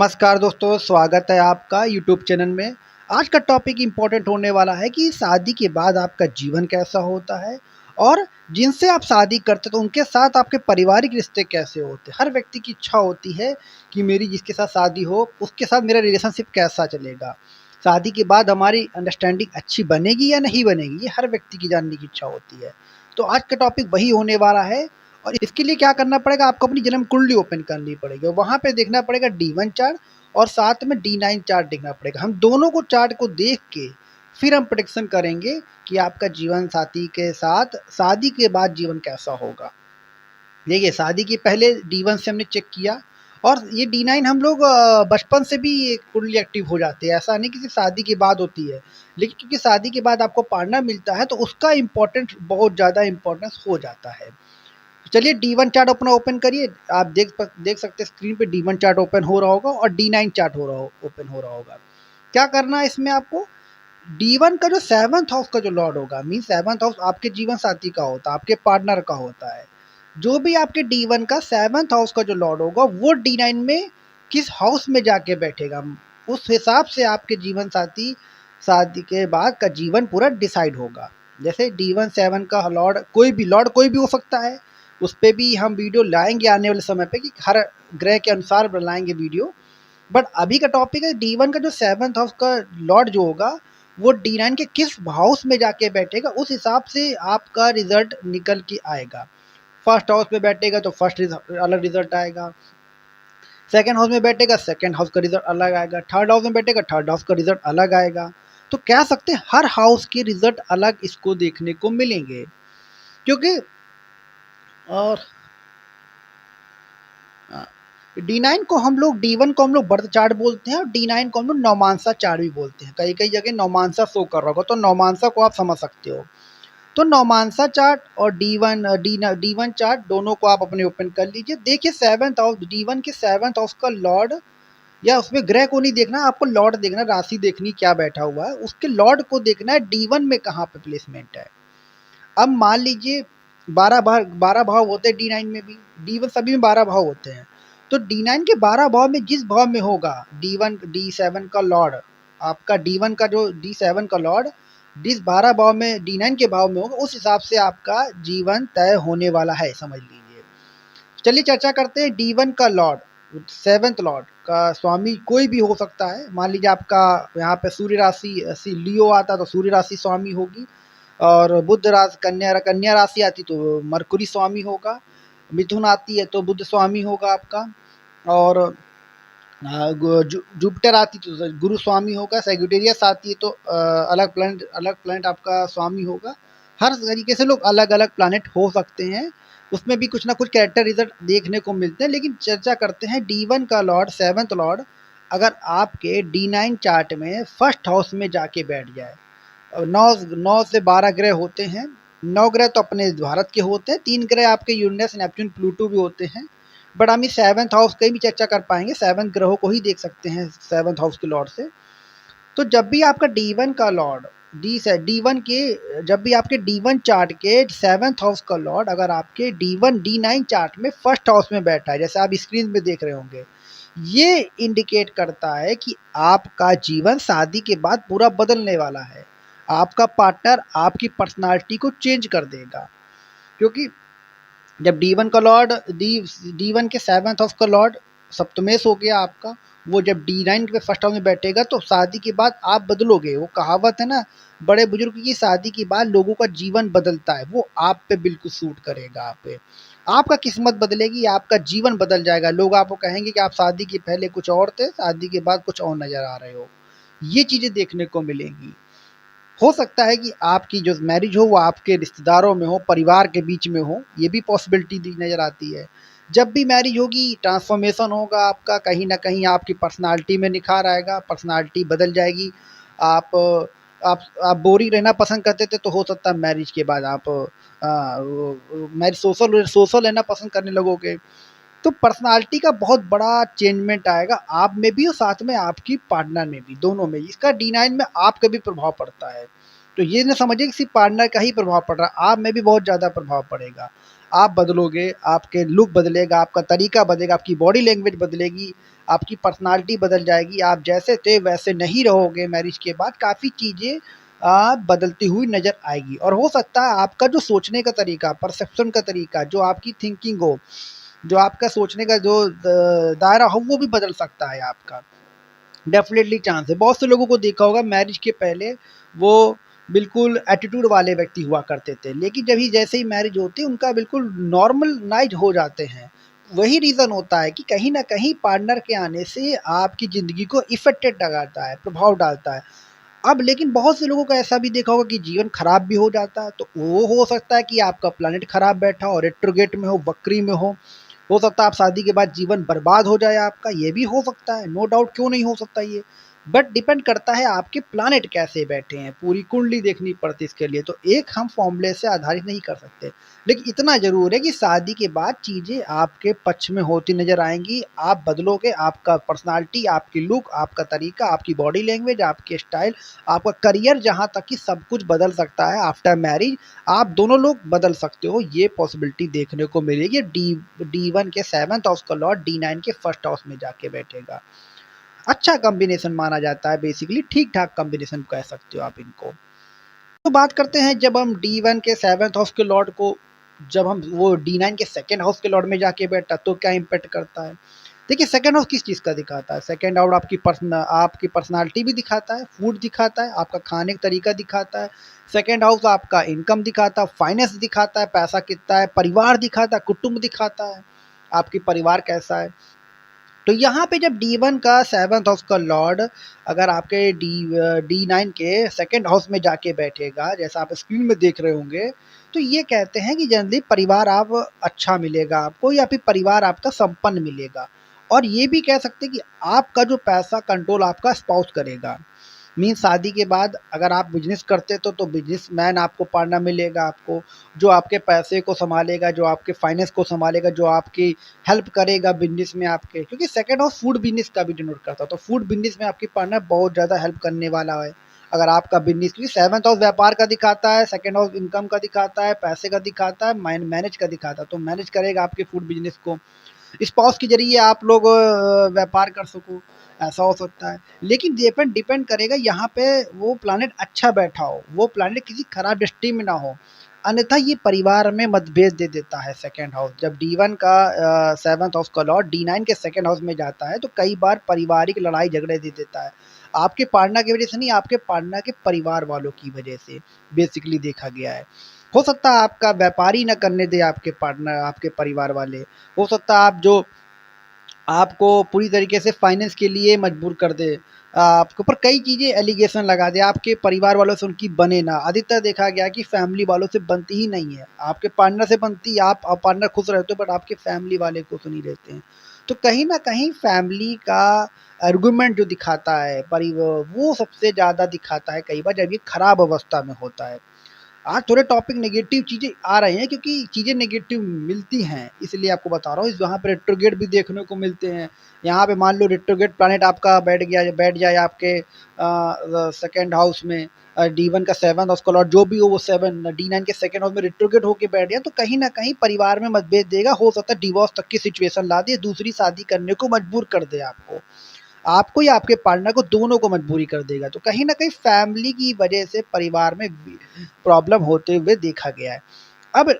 नमस्कार दोस्तों, स्वागत है आपका यूट्यूब चैनल में। आज का टॉपिक इम्पोर्टेंट होने वाला है कि शादी के बाद आपका जीवन कैसा होता है और जिनसे आप शादी करते तो उनके साथ आपके पारिवारिक रिश्ते कैसे होते हैं। हर व्यक्ति की इच्छा होती है कि मेरी जिसके साथ शादी हो उसके साथ मेरा रिलेशनशिप कैसा चलेगा। शादी के बाद हमारी अंडरस्टैंडिंग अच्छी बनेगी या नहीं बनेगी, ये हर व्यक्ति की जानने की इच्छा होती है। तो आज का टॉपिक वही होने वाला है और इसके लिए क्या करना पड़ेगा, आपको अपनी जन्म कुंडली ओपन करनी पड़ेगी। वहाँ पे देखना पड़ेगा D1 चार्ट और साथ में D9 चार्ट देखना पड़ेगा। हम दोनों को चार्ट को देख के फिर हम प्रेडिक्शन करेंगे कि आपका जीवन साथी के साथ शादी के बाद जीवन कैसा होगा। देखिए, शादी के पहले D1 से हमने चेक किया और ये D9 हम लोग बचपन से भी ये कुंडली एक्टिव हो जाती है। ऐसा नहीं कि सिर्फ शादी के बाद होती है, लेकिन क्योंकि शादी के बाद आपको पार्टनर मिलता है तो उसका इम्पोर्टेंस बहुत ज़्यादा इम्पोर्टेंस हो जाता है। चलिए D1 चार्ट अपना ओपन करिए। आप देख सकते हैं स्क्रीन पे D1 चार्ट ओपन हो रहा होगा और D9 चार्ट ओपन हो रहा होगा। क्या करना है इसमें आपको, D1 का जो 7th हाउस का जो लॉर्ड होगा, मीन 7th हाउस आपके जीवन साथी का होता है, आपके पार्टनर का होता है। जो भी आपके D1 का 7th हाउस का जो लॉर्ड होगा वो D9 में किस हाउस में जाके बैठेगा, उस हिसाब से आपके जीवन साथी शादी के बाद का जीवन पूरा डिसाइड होगा। जैसे D1 7 का लॉर्ड कोई भी हो सकता है। उस पे भी हम वीडियो लाएंगे आने वाले समय पे कि हर ग्रह के अनुसार बनाएंगे वीडियो। बट अभी का टॉपिक है D1 का जो 7th हाउस का लॉर्ड जो होगा वो D9 के किस हाउस में जाके बैठेगा, उस हिसाब से आपका रिजल्ट निकल के आएगा। फर्स्ट हाउस में बैठेगा तो फर्स्ट अलग रिजल्ट आएगा, सेकंड हाउस में बैठेगा सेकंड हाउस का रिजल्ट अलग आएगा, थर्ड हाउस में बैठेगा थर्ड हाउस का रिजल्ट अलग आएगा। तो कह सकते हैं हर हाउस के रिजल्ट अलग इसको देखने को मिलेंगे। क्योंकि और D9 को हम लोग D1 को हम लोग बर्थ चार्ट बोलते हैं और D9 को हम लोग नौमांसा चार्ट भी बोलते हैं। कई कई जगह नौमांसा शो कर रहा होगा तो नौमांसा को आप समझ सकते हो। तो नौमांसा चार्ट और D1 चार्ट दोनों को आप अपने ओपन कर लीजिए। देखिए 7th हाउस, D1 के 7th हाउस का लॉर्ड, या उसमें ग्रह को नहीं देखना, आपको लॉर्ड देखना, राशि देखनी क्या बैठा हुआ है, उसके लॉर्ड को देखना है D1 में कहाँ पे प्लेसमेंट है। अब मान लीजिए 12 भाव होते हैं D9 में भी, D1 सभी में 12 भाव होते हैं। तो D9 के 12 भाव में जिस भाव में होगा D1 D7 का लॉर्ड, आपका D1 का जो D7 का लॉर्ड जिस 12 भाव में D9 के भाव में होगा उस हिसाब से आपका जीवन तय होने वाला है, समझ लीजिए। चलिए चर्चा करते हैं D1 का लॉर्ड, 7th लॉर्ड का स्वामी कोई भी हो सकता है। मान लीजिए आपका यहाँ पे सूर्य राशि लियो आता तो सूर्य राशि स्वामी होगी, और बुध राशि कन्या राशि आती तो मरकुरी स्वामी होगा, मिथुन आती है तो बुध स्वामी होगा आपका, और जुपिटर आती तो गुरु स्वामी होगा, सेजिटेरियस आती है तो अलग प्लैनेट आपका स्वामी होगा। हर तरीके से लोग अलग अलग प्लैनेट हो सकते हैं, उसमें भी कुछ ना कुछ कैरेक्टर रिजल्ट देखने को मिलते हैं। लेकिन चर्चा करते हैं D1 का लॉर्ड, 7th लॉर्ड अगर आपके D9 चार्ट में फर्स्ट हाउस में जाके बैठ जाए। 9 से 12 ग्रह होते हैं। 9 ग्रह तो अपने भारत के होते हैं, 3 ग्रह आपके यूरेनस, नेपच्यून, प्लूटो भी होते हैं। बट हम इस 7th हाउस की भी चर्चा कर पाएंगे, 7 ग्रहों को ही देख सकते हैं 7th हाउस के लॉर्ड से। तो जब भी आपका D1 का लॉर्ड D1 के जब भी आपके D1 चार्ट के 7th हाउस का लॉर्ड अगर आपके D1 D9 चार्ट में फर्स्ट हाउस में बैठा है, जैसे आप स्क्रीन में देख रहे होंगे, ये इंडिकेट करता है कि आपका जीवन शादी के बाद पूरा बदलने वाला है। आपका पार्टनर आपकी पर्सनालिटी को चेंज कर देगा। क्योंकि जब D1 का लॉर्ड D1 के 7th हाउस का लॉर्ड सप्तमेश हो गया आपका, वो जब D9 के फर्स्ट हाउस में बैठेगा तो शादी के बाद आप बदलोगे। वो कहावत है ना बड़े बुजुर्ग की, शादी के बाद लोगों का जीवन बदलता है, वो आप पे बिल्कुल सूट करेगा। आप पे आपका किस्मत बदलेगी, आपका जीवन बदल जाएगा। लोग आपको कहेंगे कि आप शादी के पहले कुछ और थे, शादी के बाद कुछ और नज़र आ रहे हो। ये चीज़ें देखने को मिलेंगी। हो सकता है कि आपकी जो मैरिज हो वो आपके रिश्तेदारों में हो, परिवार के बीच में हो, ये भी पॉसिबिलिटी नज़र आती है। जब भी मैरिज होगी ट्रांसफॉर्मेशन होगा आपका, कहीं ना कहीं आपकी पर्सनालिटी में निखार आएगा, पर्सनालिटी बदल जाएगी। आप आप बोरिंग रहना पसंद करते थे तो हो सकता है मैरिज के बाद आप मैरिज सोशल रहना पसंद करने लगोगे। तो पर्सनालिटी का बहुत बड़ा चेंजमेंट आएगा आप में भी और साथ में आपकी पार्टनर में भी, दोनों में। इसका D9 में आपका भी प्रभाव पड़ता है। तो ये ना समझिए कि सिर्फ पार्टनर का ही प्रभाव पड़ रहा है, आप में भी बहुत ज़्यादा प्रभाव पड़ेगा। आप बदलोगे, आपके लुक बदलेगा, आपका तरीका बदलेगा, आपकी बॉडी लैंग्वेज बदलेगी, आपकी पर्सनालिटी बदल जाएगी, आप जैसे थे वैसे नहीं रहोगे। मैरिज के बाद काफ़ी चीज़ें बदलती हुई नज़र आएगी और हो सकता है आपका जो सोचने का तरीका, परसेप्शन का तरीका, जो आपकी थिंकिंग हो, जो आपका सोचने का जो दायरा हो, वो भी बदल सकता है आपका। डेफ़िनेटली चांस है। बहुत से लोगों को देखा होगा मैरिज के पहले वो बिल्कुल एटीट्यूड वाले व्यक्ति हुआ करते थे, लेकिन जब ही जैसे ही मैरिज होती है उनका बिल्कुल नॉर्मलाइज़ हो जाते हैं। वही रीज़न होता है कि कहीं न कहीं पार्टनर के आने से आपकी ज़िंदगी को इफ़ेक्टेड लगाता है, प्रभाव डालता है। अब लेकिन बहुत से लोगों को ऐसा भी देखा होगा कि जीवन खराब भी हो जाता है, तो वो हो सकता है कि आपका प्लैनेट खराब बैठा हो, रेट्रोगेट में हो, वक्री में हो सकता है आप शादी के बाद जीवन बर्बाद हो जाए आपका, ये भी हो सकता है, नो डाउट, क्यों नहीं हो सकता ये। बट डिपेंड करता है आपके प्लैनेट कैसे बैठे हैं, पूरी कुंडली देखनी पड़ती है इसके लिए, तो एक हम फॉर्मूले से आधारित नहीं कर सकते। लेकिन इतना ज़रूर है कि शादी के बाद चीज़ें आपके पक्ष में होती नज़र आएँगी, आप बदलोगे, आपका पर्सनैलिटी, आपकी लुक, आपका तरीका, आपकी बॉडी लैंग्वेज, आपके स्टाइल, आपका करियर, जहाँ तक कि सब कुछ बदल सकता है आफ्टर मैरिज। आप दोनों लोग बदल सकते हो, ये पॉसिबिलिटी देखने को मिलेगी। डी1 के 7th हाउस का लॉर्ड डी9 के फर्स्ट हाउस में जाके बैठेगा। अच्छा कॉम्बिनेशन माना जाता है, बेसिकली ठीक-ठाक कॉम्बिनेशन कह सकते हो आप इनको। तो बात करते हैं जब हम डी1 के 7th हाउस के लॉर्ड को, जब हम वो डी9 के सेकंड हाउस के लॉर्ड में जाके बैठा तो क्या इम्पैक्ट करता है। देखिए सेकंड हाउस किस चीज़ का दिखाता है, सेकंड हाउस आपकी पर्सनालिटी भी दिखाता है, फूड दिखाता है, आपका खाने का तरीका दिखाता है। सेकंड हाउस आपका इनकम दिखाता है, फाइनेंस दिखाता है, पैसा कितना है, परिवार दिखाता है, कुटुंब दिखाता है, आपकी परिवार कैसा है। तो यहाँ पे जब डी1 का 7th हाउस का लॉर्ड अगर आपके डी9 के सेकंड हाउस में जाके बैठेगा, जैसा आप स्क्रीन में देख रहे होंगे, तो ये कहते हैं कि जनरली परिवार आप अच्छा मिलेगा आपको, या फिर परिवार आपका संपन्न मिलेगा। और ये भी कह सकते हैं कि आपका जो पैसा कंट्रोल आपका स्पाउस करेगा। मीन्स शादी के बाद अगर आप बिजनेस करते तो बिजनेसमैन आपको पार्टनर मिलेगा आपको, जो आपके पैसे को सँभालेगा, जो आपके फाइनेंस को सँभालेगा, जो आपकी हेल्प करेगा बिज़नेस में आपके, क्योंकि सेकंड हाउस फूड बिज़नेस का भी डिनोट करता है, तो फूड बिज़नेस में आपकी पार्टनर बहुत ज़्यादा हेल्प करने वाला है। अगर आपका बिज़नेस, क्योंकि 7th हाउस व्यापार का दिखाता है, सेकंड हाउस इनकम का दिखाता है, पैसे का दिखाता है, मैनेज का दिखाता है, तो मैनेज करेगा आपके फूड बिज़नेस को। स्पाउस के ज़रिए आप लोग व्यापार कर सको, ऐसा हो सकता है। लेकिन डिपेंड डिपेंड करेगा यहाँ पे वो प्लैनेट अच्छा बैठा हो, वो प्लैनेट किसी खराब दृष्टि में ना हो। अन्यथा ये परिवार में मतभेद दे देता है सेकंड हाउस। जब डी1 का 7th हाउस का लॉर्ड डी9 के सेकंड हाउस में जाता है तो कई बार पारिवारिक लड़ाई झगड़े दे देता है। आपके पार्टनर की वज़ह से नहीं, आपके पार्टनर के परिवार वालों की वज़ह से बेसिकली देखा गया है। हो सकता है आपका व्यापार ही ना करने दे आपके पार्टनर, आपके परिवार वाले। हो सकता है आप जो आपको पूरी तरीके से फाइनेंस के लिए मजबूर कर दे, आपके ऊपर कई चीज़ें एलिगेशन लगा दे, आपके परिवार वालों से उनकी बने ना। अधिकतर देखा गया कि फैमिली वालों से बनती ही नहीं है, आपके पार्टनर से बनती है, आप पार्टनर खुश रहते हो बट आपके फैमिली वाले खुश नहीं रहते हैं। तो कहीं न कहीं फैमिली का आर्गुमेंट जो दिखाता है वो सबसे ज़्यादा दिखाता है कई बार जब ये खराब अवस्था में होता है। आज थोड़े टॉपिक नेगेटिव चीज़ें आ रहे हैं क्योंकि चीज़ें नेगेटिव मिलती हैं, इसलिए आपको बता रहा हूँ। यहाँ पे रेट्रोगेट भी देखने को मिलते हैं। यहाँ पे मान लो रेट्रोगेट प्लैनेट आपका बैठ जाए आपके सेकंड हाउस में, डी1 का 7th हाउस का लॉर्ड जो भी हो वो 7 डी9 के सेकंड हाउस में रेट्रोगेट होके बैठ गया, तो कहीं न कहीं परिवार में मतभेद देगा, हो सकता है डिवोर्स तक की सिचुएशन ला दे, दूसरी शादी करने को मजबूर कर दे आपको। आपको या आपके पार्टनर को, दोनों को मजबूरी कर देगा। तो कहीं न कहीं फैमिली की वजह से परिवार में प्रॉब्लम होते हुए देखा गया है। अब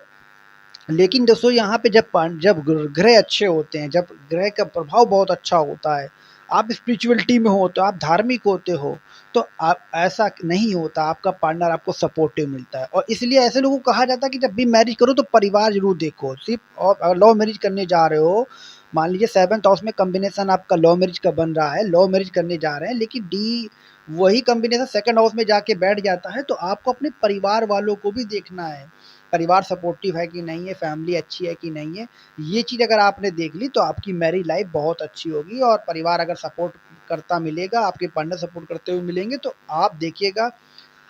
लेकिन दोस्तों यहाँ पे जब ग्रह अच्छे होते हैं, जब ग्रह का प्रभाव बहुत अच्छा होता है, आप स्पिरिचुअलिटी में हो तो आप धार्मिक होते हो, तो आप ऐसा नहीं होता, आपका पार्टनर आपको सपोर्टिव मिलता है। और इसलिए ऐसे लोगों को कहा जाता है कि जब भी मैरिज करो तो परिवार ज़रूर देखो। सिर्फ़ और अगर लव मैरिज करने जा रहे हो, मान लीजिए 7th हाउस में कॉम्बिनेशन आपका लव मैरिज का बन रहा है, लव मैरिज करने जा रहे हैं, लेकिन वही कॉम्बिनेशन सेकंड हाउस में जाके बैठ जाता है, तो आपको अपने परिवार वालों को भी देखना है। परिवार सपोर्टिव है कि नहीं है, फैमिली अच्छी है कि नहीं है। ये चीज़ अगर आपने देख ली तो आपकी मैरिज लाइफ बहुत अच्छी होगी, और परिवार अगर सपोर्ट करता मिलेगा, आपके पार्टनर सपोर्ट करते हुए मिलेंगे, तो आप देखिएगा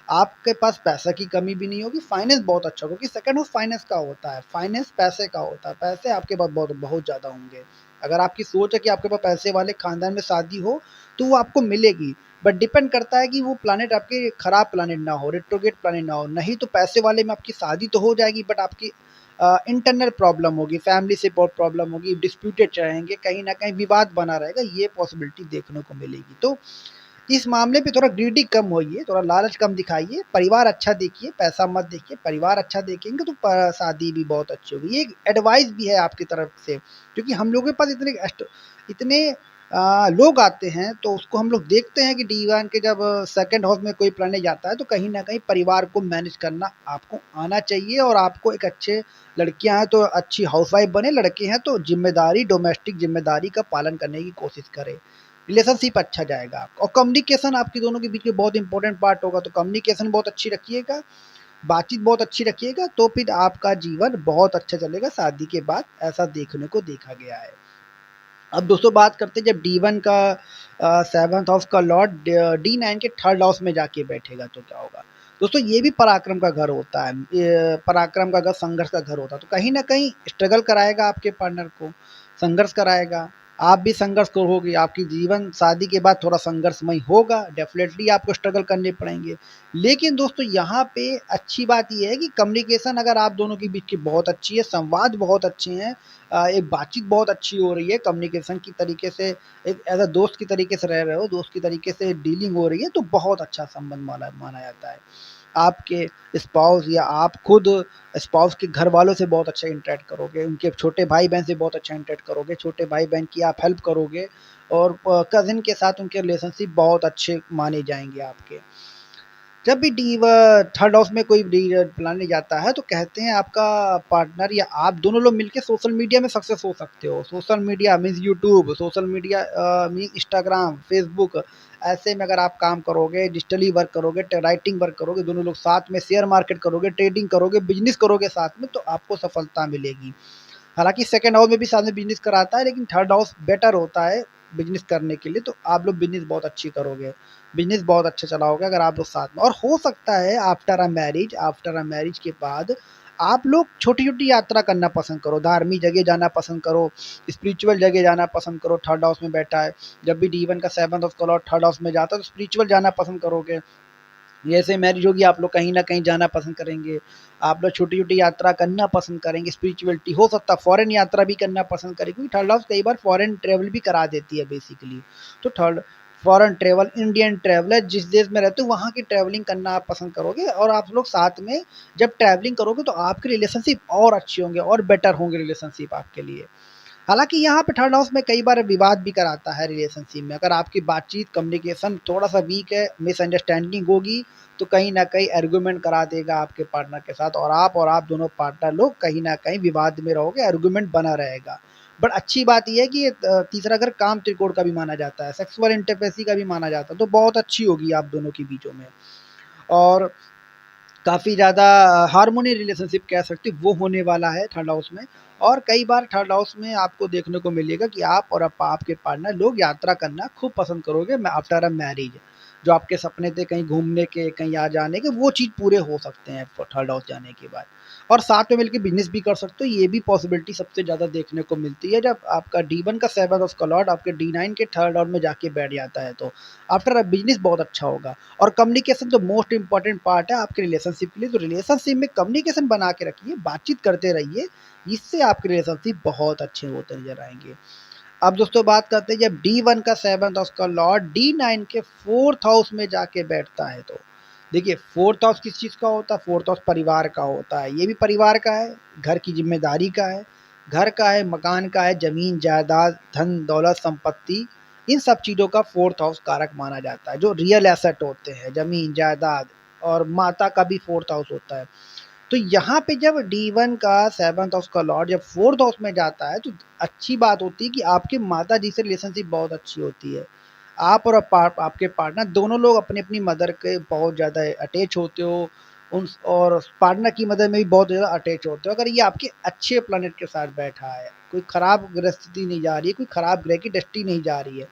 आपके पास पैसा की कमी भी नहीं होगी, फाइनेंस बहुत अच्छा होगा, क्योंकि सेकंड हाउस फाइनेंस का होता है, फाइनेंस पैसे का होता है, पैसे आपके पास बहुत बहुत ज़्यादा होंगे। अगर आपकी सोच है कि आपके पास पैसे वाले खानदान में शादी हो, तो वो आपको मिलेगी। बट डिपेंड करता है कि वो प्लैनेट आपके खराब प्लैनेट ना हो, रेट्रोगेट प्लैनेट ना हो, नहीं तो पैसे वाले में आपकी शादी तो हो जाएगी, बट आपकी इंटरनल प्रॉब्लम होगी, फैमिली से बहुत प्रॉब्लम होगी, डिस्प्यूटेड रहेंगे, कहीं न कहीं विवाद बना रहेगा, ये पॉसिबिलिटी देखने को मिलेगी। तो इस मामले पे थोड़ा ग्रीडी कम होइए, थोड़ा लालच कम दिखाइए, परिवार अच्छा देखिए, पैसा मत देखिए, परिवार अच्छा देखेंगे तो शादी भी बहुत अच्छी होगी। ये एक एडवाइस भी है आपकी तरफ से, क्योंकि हम लोगों के पास इतने लोग आते हैं, तो उसको हम लोग देखते हैं कि डी1 के जब सेकंड हाउस में कोई प्लानिट जाता है, तो कहीं न कहीं परिवार को मैनेज करना आपको आना चाहिए और आपको एक अच्छे लड़कियाँ हैं तो अच्छी हाउसवाइफ बने, लड़के हैं तो ज़िम्मेदारी डोमेस्टिक ज़िम्मेदारी का पालन करने की कोशिश करें। रिलेशनशिप अच्छा जाएगा आपका और कम्युनिकेशन आपके दोनों के बीच में बहुत इंपॉर्टेंट पार्ट होगा, तो कम्युनिकेशन बहुत अच्छी रखिएगा, बातचीत बहुत अच्छी रखिएगा, तो फिर आपका जीवन बहुत अच्छा चलेगा शादी के बाद, ऐसा देखने को देखा गया है। अब दोस्तों बात करते हैं जब डी1 का 7th हाउस का लॉर्ड डी9 के 3rd हाउस में जाके बैठेगा तो क्या होगा? दोस्तों ये भी पराक्रम का घर होता है, पराक्रम का घर, संघर्ष का घर होता है, तो कहीं न कहीं स्ट्रगल कराएगा आपके पार्टनर को, संघर्ष कराएगा, आप भी संघर्ष करोगे, आपकी जीवन शादी के बाद थोड़ा संघर्षमय होगा, डेफ़िनेटली आपको स्ट्रगल करने पड़ेंगे। लेकिन दोस्तों यहाँ पे अच्छी बात ये है कि कम्युनिकेशन अगर आप दोनों के बीच की बहुत अच्छी है, संवाद बहुत अच्छे हैं, एक बातचीत बहुत अच्छी हो रही है, कम्युनिकेशन की तरीके से एक एज़ अ दोस्त की तरीके से रह रहे हो, दोस्त की तरीके से डीलिंग हो रही है, तो बहुत अच्छा संबंध माना माना जाता है। आपके स्पाउस या आप खुद स्पाउस के घर वालों से बहुत अच्छा इंटरैक्ट करोगे, उनके छोटे भाई-बहन से बहुत अच्छा इंटरैक्ट करोगे, छोटे भाई-बहन की आप हेल्प करोगे और कज़िन के साथ उनके रिलेशनशिप बहुत अच्छे माने जाएँगे आपके। जब भी 3rd हाउस में कोई डी प्लाने जाता है तो कहते हैं आपका पार्टनर या आप दोनों लोग मिलके सोशल मीडिया में सक्सेस हो सकते हो। Social media means YouTube, social media means Instagram, Facebook, ऐसे में अगर आप काम करोगे, डिजिटली वर्क करोगे, राइटिंग वर्क करोगे, दोनों लोग साथ में शेयर मार्केट करोगे, ट्रेडिंग करोगे, बिज़नेस करोगे साथ में, तो आपको सफलता मिलेगी। हालाँकि सेकंड हाउस में भी साथ में बिज़नेस कराता है, लेकिन थर्ड हाउस बेटर होता है बिज़नेस करने के लिए, तो आप लोग बिज़नेस बहुत अच्छी करोगे। बिज़नेस बहुत अच्छा चलाओगे अगर आप लोग साथ में, और हो सकता है आफ्टर अ मैरिज के बाद आप लोग छोटी-छोटी यात्रा करना पसंद करो, धार्मिक जगह जाना पसंद करो, स्पिरिचुअल जगह जाना पसंद करो, थर्ड हाउस में बैठा है। जब भी डी1 का 7th हाउस का लॉर्ड थर्ड हाउस में जाता है, तो स्पिरिचुअल जाना पसंद करोगे। जैसे मैरिज होगी आप लोग कहीं न कहीं जाना पसंद करेंगे। आप लोग छोटी-छोटी यात्रा करना पसंद करेंगे, स्पिरिचुअलिटी हो सकता है फॉरेन यात्रा भी करना पसंद करें, क्योंकि थर्ड हाउस कई बार फॉरेन ट्रैवल भी करा देती है बेसिकली। तो third foreign travel, Indian travel है, जिस देश में रहते हो वहाँ की ट्रैवलिंग करना आप पसंद करोगे, और आप लोग साथ में जब ट्रैवलिंग करोगे तो आपके रिलेशनशिप और अच्छे होंगे और बेटर होंगे रिलेशनशिप आपके लिए। हालाँकि यहाँ पे थर्ड हाउस में कई बार विवाद भी कराता है रिलेशनशिप में। अगर आपकी बातचीत, कम्युनिकेशन थोड़ा-सा वीक है, मिसअंडरस्टैंडिंग होगी, तो कहीं न कहीं आर्गुमेंट करा देगा आपके पार्टनर के साथ, और आप दोनों पार्टनर लोग कहीं न कहीं विवाद में रहोगे, आर्गुमेंट बना रहेगा। बट अच्छी बात ये है कि तीसरा घर काम त्रिकोण का भी माना जाता है, सेक्सुअल इंटिमेसी का भी माना जाता है, तो बहुत अच्छी होगी आप दोनों के बीचों में। और काफ़ी ज़्यादा हार्मोनी रिलेशनशिप कह सकते हैं, वो होने वाला है थर्ड हाउस में। और कई बार थर्ड हाउस में आपको देखने को मिलेगा कि आप और आपके पार्टनर लोग यात्रा करना खूब पसंद करोगे आफ्टर अ मैरिज। जो आपके सपने थे कहीं घूमने के, कहीं आ जाने के, वो चीज़ पूरे हो सकते हैं थर्ड हाउस जाने के बाद। और साथ में मिलके बिज़नेस भी कर सकते हो, ये भी पॉसिबिलिटी सबसे ज़्यादा देखने को मिलती है जब आपका डी1 का 7th हाउस का लॉर्ड आपके डी9 के थर्ड हाउस में जाके बैठ जाता है, तो आफ्टर अ बिज़नेस बहुत अच्छा होगा। और कम्युनिकेशन तो मोस्ट इम्पोर्टेंट पार्ट है आपके रिलेशनशिप के लिए, तो रिलेशनशिप में कम्युनिकेशन बना के रखिए, बातचीत करते रहिए, इससे आपके रिलेशनशिप बहुत अच्छे होते नज़र आएँगे। अब दोस्तों बात करते हैं जब डी1 का 7th हाउस का लॉर्ड डी9 के 4th हाउस में जाके बैठता है, तो देखिए 4th हाउस किस चीज़ का होता है? 4th हाउस परिवार का होता है, ये भी परिवार का है, घर की ज़िम्मेदारी का है, घर का है, मकान का है, ज़मीन, जायदाद, धन, दौलत, संपत्ति, इन सब चीज़ों का 4th हाउस कारक माना जाता है, जो रियल एसेट होते हैं, ज़मीन, जायदाद, और माता का भी 4th हाउस होता है। तो यहाँ पे जब डी1 का 7th हाउस का लॉर्ड जब 4th हाउस में जाता है, तो अच्छी बात होती है कि आपके माताजी से रिलेशनशिप बहुत अच्छी होती है। आप और आपके पार्टनर दोनों लोग अपनी-अपनी मदर के बहुत ज़्यादा अटैच होते हो, उन और पार्टनर की मदर में भी बहुत ज़्यादा अटैच होते हो। अगर ये आपके अच्छे प्लैनेट के साथ बैठा है, कोई खराब ग्रहस्थिति नहीं जा रही है, कोई खराब ग्रह की दृष्टि नहीं जा रही है,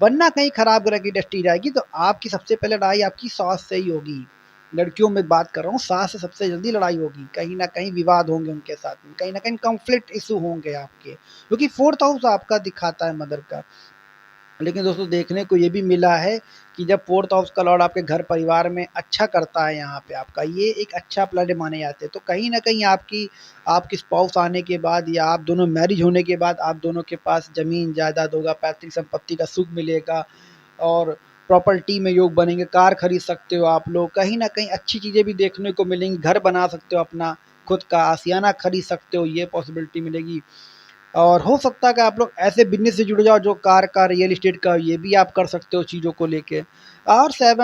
वरना कहीं खराब ग्रह की दृष्टि जाएगी तो आपकी सबसे पहले लड़ाई आपकी सास से ही होगी। लड़कियों में बात कर रहा हूँ, सास से सबसे जल्दी लड़ाई होगी, कहीं न कहीं विवाद होंगे उनके साथ में, कहीं न कहीं कॉन्फ्लिक्ट इश्यू होंगे आपके, क्योंकि 4th हाउस आपका दिखाता है मदर का। लेकिन दोस्तों देखने को ये भी मिला है कि जब 4th हाउस का लॉर्ड आपके घर परिवार में अच्छा करता है यहाँ पे आपका, ये एक अच्छा प्लैनेट माने जाते हैं। तो कहीं न कहीं आपकी स्पाउस आने के बाद या आप दोनों मैरिज होने के बाद आप दोनों के पास ज़मीन जायदाद होगा, पैतृक संपत्ति का सुख मिलेगा और प्रॉपर्टी में योग बनेंगे, कार खरीद सकते हो आप लोग, कहीं न कहीं अच्छी चीज़ें भी देखने को मिलेंगी, घर बना सकते हो अपना खुद का, आशियाना खरीद सकते हो, ये पॉसिबिलिटी मिलेगी। और हो सकता है कि आप लोग ऐसे बिज़नेस से जुड़ जाओ जो कार का, रियल एस्टेट का, ये भी आप कर सकते हो चीज़ों को लेके। और 7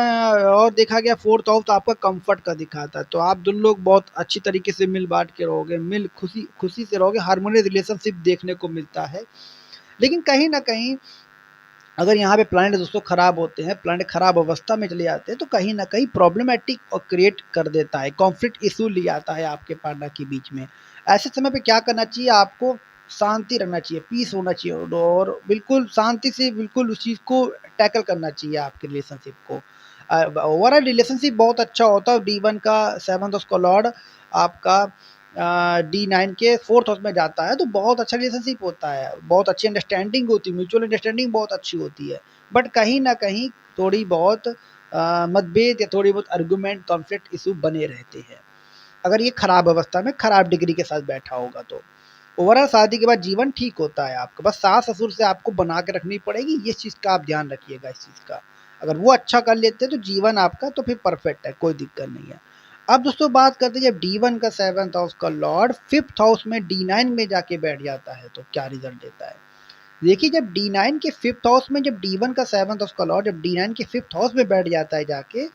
और देखा गया 4th हाउस आपका कम्फ़र्ट का दिखाता है, तो आप दोनों लोग बहुत अच्छी तरीके से मिल-बाँट के रहोगे, मिल खुशी खुशी से रहोगे, हार्मोनियस रिलेशनशिप देखने को मिलता है। लेकिन कहीं न कहीं अगर यहाँ पे प्लैनेट दोस्तों खराब होते हैं, प्लैनेट खराब अवस्था में चले जाते हैं, तो कहीं न कहीं प्रॉब्लमैटिक और क्रिएट कर देता है, कॉन्फ्लिक्ट इश्यू ले आता है आपके पार्टनर के बीच में। ऐसे समय पे क्या करना चाहिए आपको? शांति रखना चाहिए, पीस होना चाहिए और बिल्कुल शांति से बिल्कुल उस चीज़ को टैकल करना चाहिए आपके रिलेशनशिप को। ओवरऑल रिलेशनशिप बहुत अच्छा होता है, D1 का 7th हाउस का लॉर्ड आपका D9 के 4th हाउस में जाता है, तो बहुत अच्छा रिलेशनशिप होता है, बहुत अच्छी अंडरस्टैंडिंग होती है, म्यूचुअल अंडरस्टैंडिंग बहुत अच्छी होती है। बट कहीं न कहीं थोड़ी बहुत मतभेद या थोड़ी बहुत आर्गुमेंट, कॉन्फ्लिक्ट इश्यू बने रहते हैं। अगर ये खराब अवस्था में, खराब डिग्री के साथ बैठा होगा तो। ओवरऑल शादी के बाद जीवन ठीक होता है आपका, बस सास-ससुर से आपको बना के रखनी पड़ेगी, इस चीज़ का आप ध्यान रखिएगा इस चीज़ का। अगर वो अच्छा कर लेते हैं तो जीवन आपका तो फिर परफेक्ट है, कोई दिक्कत नहीं है। अब दोस्तों बात करते हैं जब D1 का 7th हाउस का लॉर्ड 5th हाउस में D9 में जाके बैठ जाता है, तो क्या रिज़ल्ट देता है? देखिए जब D9 के 5th हाउस में जब D1 का 7th हाउस का लॉर्ड जब D9 के 5th हाउस में बैठ जाता है जाके,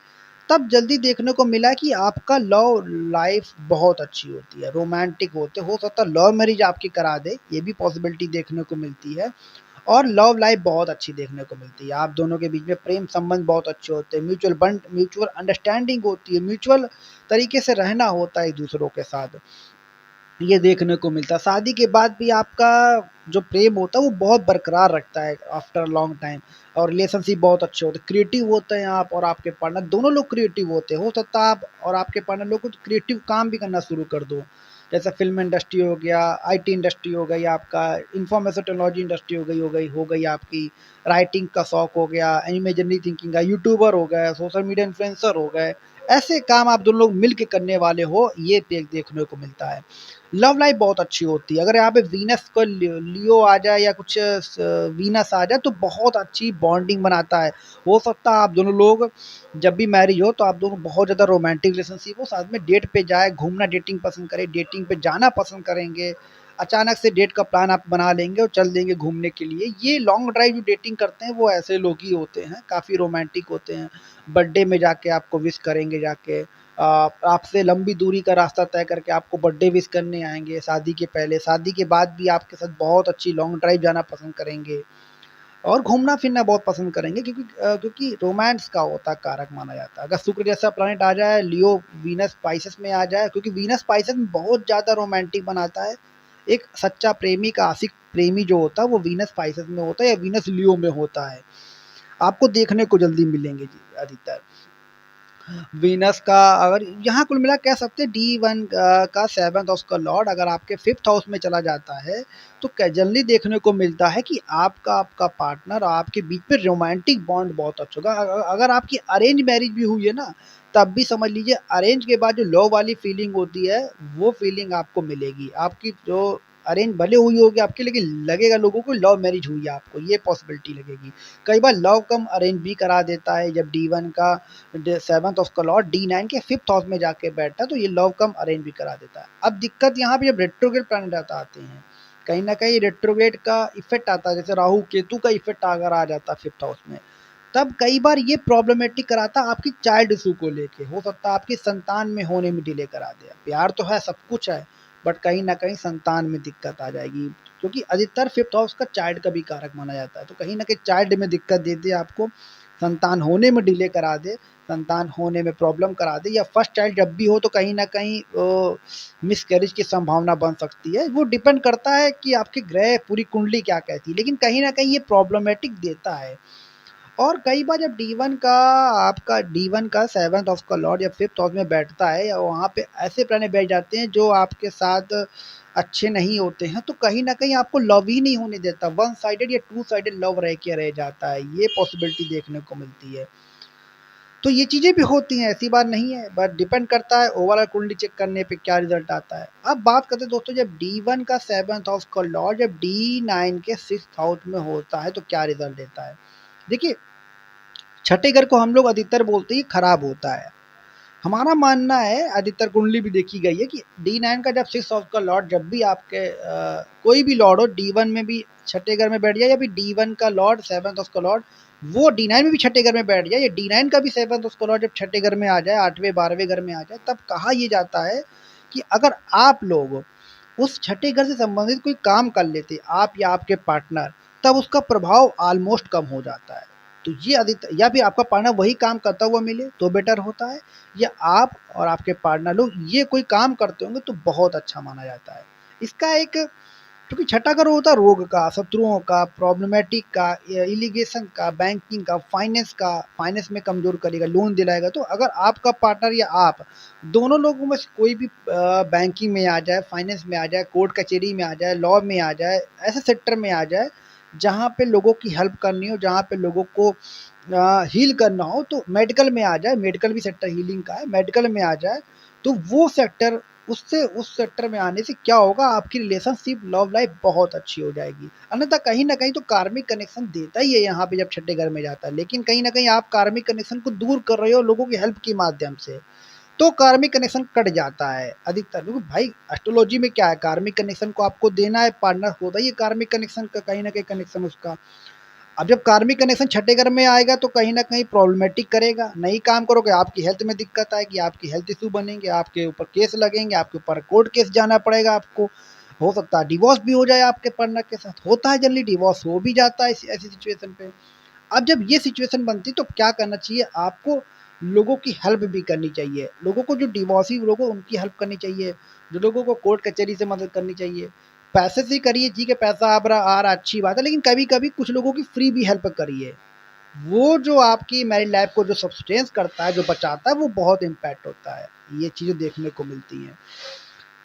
तब जल्दी देखने को मिला कि आपका लव लाइफ बहुत अच्छी होती है, रोमांटिक होते हो सकता है लव मैरिज आपकी करा दे, ये भी पॉसिबिलिटी देखने को मिलती है। और लव लाइफ बहुत अच्छी देखने को मिलती है, आप दोनों के बीच में प्रेम संबंध बहुत अच्छे होते हैं, म्यूचुअल अंडरस्टैंडिंग होती है, म्यूचुअल तरीके से रहना होता है एक दूसरों के साथ, ये देखने को मिलता है। शादी के बाद भी आपका जो प्रेम होता है वो बहुत बरकरार रखता है आफ्टर लॉन्ग टाइम, और रिलेशनशिप बहुत अच्छे होते हैं, क्रिएटिव होते हैं आप और आपके पार्टनर दोनों लोग क्रिएटिव होते हैं। हो सकता है आप और आपके पार्टनर लोग कुछ क्रिएटिव काम भी करना शुरू कर दो, जैसे फ़िल्म इंडस्ट्री हो गया, आईटी इंडस्ट्री हो गई, आपका इन्फॉर्मेशन टेक्नोलॉजी इंडस्ट्री हो गई आपकी, राइटिंग का शौक हो गया, इमेजिनरी थिंकिंग का, यूट्यूबर हो गए, सोशल मीडिया इन्फ्लुएंसर हो गए, ऐसे काम आप दोनों लोग मिल के करने वाले हो, ये देखने को मिलता है। लव लाइफ बहुत अच्छी होती है। अगर यहाँ पे वीनस को लियो आ जाए या कुछ वीनस आ जाए तो बहुत अच्छी बॉन्डिंग बनाता है। हो सकता है आप दोनों लोग जब भी मैरिज हो तो आप दोनों बहुत ज़्यादा रोमांटिक रिलेशनशिप हो, साथ में डेट पे जाए, घूमना डेटिंग पसंद करें, डेटिंग पे जाना पसंद करेंगे। अचानक से डेट का प्लान आप बना लेंगे और चल देंगे घूमने के लिए। ये लॉन्ग ड्राइव जो डेटिंग करते हैं वो ऐसे लोग ही होते हैं, काफ़ी रोमांटिक होते हैं। बर्थडे में जाके आपको विश करेंगे जाके, आपसे लंबी दूरी का रास्ता तय करके आपको बर्थडे विश करने आएँगे शादी के पहले, शादी के बाद भी आपके साथ बहुत अच्छी लॉन्ग ड्राइव जाना पसंद करेंगे और घूमना-फिरना बहुत पसंद करेंगे, क्योंकि रोमांस का होता है कारक माना जाता है। अगर शुक्र जैसा प्लैनेट आ जाए, लियो, वीनस, स्पाइसेस में आ जाए, क्योंकि वीनस स्पाइसेस में बहुत ज़्यादा रोमांटिक बनाता है। एक सच्चा प्रेमी का आशिक प्रेमी जो होता है वो वीनस स्पाइसेस में होता है या वीनस लियो में होता है। आपको देखने को जल्दी मिलेंगे जी अधिकतर। वीनस का अगर यहाँ कुल मिला कह सकते हैं D1 का 7th हाउस का लॉर्ड अगर आपके 5th हाउस में चला जाता है, तो कैजुअली देखने को मिलता है कि आपका आपका पार्टनर आपके बीच में रोमांटिक बॉन्ड बहुत अच्छा होगा। अगर आपकी अरेंज मैरिज भी हुई है ना, तब भी समझ लीजिए अरेंज के बाद जो लव वाली फीलिंग होती है, वो फीलिंग आपको मिलेगी। आपकी जो अरेंज भले हुई होगी आपकी, लेकिन लगेगा लोगों को लव मैरिज हुई है आपको, ये पॉसिबिलिटी लगेगी। कई बार लव कम अरेंज भी करा देता है जब D1 का 7th हाउस का लॉर्ड D9 के 5th हाउस में जाके बैठता है, तो ये लव कम अरेंज भी करा देता है। अब दिक्कत यहाँ पे जब रेट्रोग्रेड प्लैनेट आते हैं, कहीं न कहीं रेट्रोग्रेड का इफ़ेक्ट आता है, जैसे राहु केतु का इफ़ेक्ट अगर आ जाता है 5th हाउस में, तब कई बार ये प्रॉब्लमैटिक कराता है आपकी चाइल्ड इश्यू को लेके। हो सकता है आपकी संतान में होने में डिले करा दे। प्यार तो है, सब कुछ है, बट कहीं न कहीं संतान में दिक्कत आ जाएगी, क्योंकि अधिकतर 5th हाउस का चाइल्ड का भी कारक माना जाता है। तो कहीं न कहीं चाइल्ड में दिक्कत दे दे आपको, संतान होने में डिले करा दे, संतान होने में प्रॉब्लम करा दे, या फर्स्ट चाइल्ड जब भी हो तो कहीं न कहीं मिसकैरेज की संभावना बन सकती है। वो डिपेंड करता है कि आपकी ग्रह पूरी कुंडली क्या कहती है, लेकिन कहीं न कहीं ये प्रॉब्लमैटिक देता है। और कई बार जब डी1 का आपका डी1 का 7th हाउस का लॉर्ड या 5th हाउस में बैठता है या वहाँ पे ऐसे प्लैनेट बैठ जाते हैं जो आपके साथ अच्छे नहीं होते हैं, तो कहीं न कहीं आपको लव ही नहीं होने देता, वन साइडेड या टू साइडेड लव रह के रह जाता है, ये पॉसिबिलिटी देखने को मिलती है। तो ये चीज़ें भी होती हैं, ऐसी बात नहीं है, बट डिपेंड करता है ओवरऑल कुंडली चेक करने पे क्या रिज़ल्ट आता है। अब बात करते हैं दोस्तों, जब डी1 का 7th हाउस का लॉर्ड जब डी9 के 6th हाउस में होता है तो क्या रिज़ल्ट देता है? देखिए, छठे घर को हम लोग अधिकतर बोलते हैं खराब होता है। हमारा मानना है, अधिकतर कुंडली भी देखी गई है कि डी9 का जब 6th हाउस का लॉर्ड जब भी आपके कोई भी लॉर्ड हो डी1 में भी छठे घर में बैठ जाए, या फिर डी1 का लॉर्ड 7th हाउस का लॉर्ड वो डी9 में भी छठे घर में बैठ जाए, या डी9 का भी 7th हाउस का लॉर्ड जब छठे घर में आ जाए, 8वें 12वें घर में आ जाए, तब कहा ये जाता है कि अगर आप लोग उस छठे घर से संबंधित कोई काम कर लेते, आप या आपके पार्टनर, तब उसका प्रभाव ऑलमोस्ट कम हो जाता है। तो ये अधिकतर, या फिर आपका पार्टनर वही काम करता हुआ मिले तो बेटर होता है, या आप और आपके पार्टनर लोग ये कोई काम करते होंगे तो बहुत अच्छा माना जाता है। इसका एक, क्योंकि छठा घर होता है रोग का, शत्रुओं का, प्रॉब्लमेटिक का, इलिगेशन का, बैंकिंग का, फाइनेंस में कमजोर करेगा, लोन दिलाएगा। तो अगर आपका पार्टनर या आप दोनों लोगों में से कोई भी बैंकिंग में आ जाए, फाइनेंस में आ जाए, कोर्ट कचहरी में आ जाए, लॉ में आ जाए, ऐसे सेक्टर में आ जाए जहाँ पे लोगों की हेल्प करनी हो, जहाँ पे लोगों को हील करना हो, तो मेडिकल में आ जाए, मेडिकल भी सेक्टर हीलिंग का है, मेडिकल में आ जाए, तो वो सेक्टर, उससे उस सेक्टर में आने से क्या होगा, आपकी रिलेशनशिप लव लाइफ बहुत अच्छी हो जाएगी। अन्यथा कहीं ना कहीं तो कार्मिक कनेक्शन देता ही है यहाँ पे जब छठे घर में जाता है, लेकिन कहीं ना कहीं आप कार्मिक कनेक्शन को दूर कर रहे हो लोगों की हेल्प के माध्यम से, तो कार्मिक कनेक्शन कट जाता है अधिकतर। क्योंकि भाई एस्ट्रोलॉजी में क्या है, कार्मिक कनेक्शन को आपको देना है, पार्टनर होता ही है कार्मिक कनेक्शन का, कहीं ना कहीं कनेक्शन उसका। अब जब कार्मिक कनेक्शन छठे घर में आएगा तो कहीं न कहीं प्रॉब्लमैटिक करेगा, नहीं काम करोगे, आपकी हेल्थ में दिक्कत आएगी, आपकी हेल्थ इश्यू बनेंगे, आपके ऊपर केस लगेंगे, आपके ऊपर कोर्ट केस जाना पड़ेगा आपको, हो सकता है डिवोर्स भी हो जाए आपके पार्टनर के साथ, होता है जनरली डिवोर्स हो भी जाता है ऐसी सिचुएशन पे। अब जब ये सिचुएशन बनती है तो क्या करना चाहिए आपको, लोगों की हेल्प भी करनी चाहिए, लोगों को जो डिवोर्सी लोग हैं उनकी हेल्प करनी चाहिए, जो लोगों को कोर्ट कचहरी से मदद करनी चाहिए। पैसे से करिए, ठीक है, पैसा आ रहा अच्छी बात है, लेकिन कभी-कभी कुछ लोगों की फ्री भी हेल्प करिए। वो जो आपकी मैरिड लाइफ को जो सस्टेन्स करता है, जो बचाता है, वो बहुत इम्पैक्ट होता है। ये चीज़ें देखने को मिलती हैं।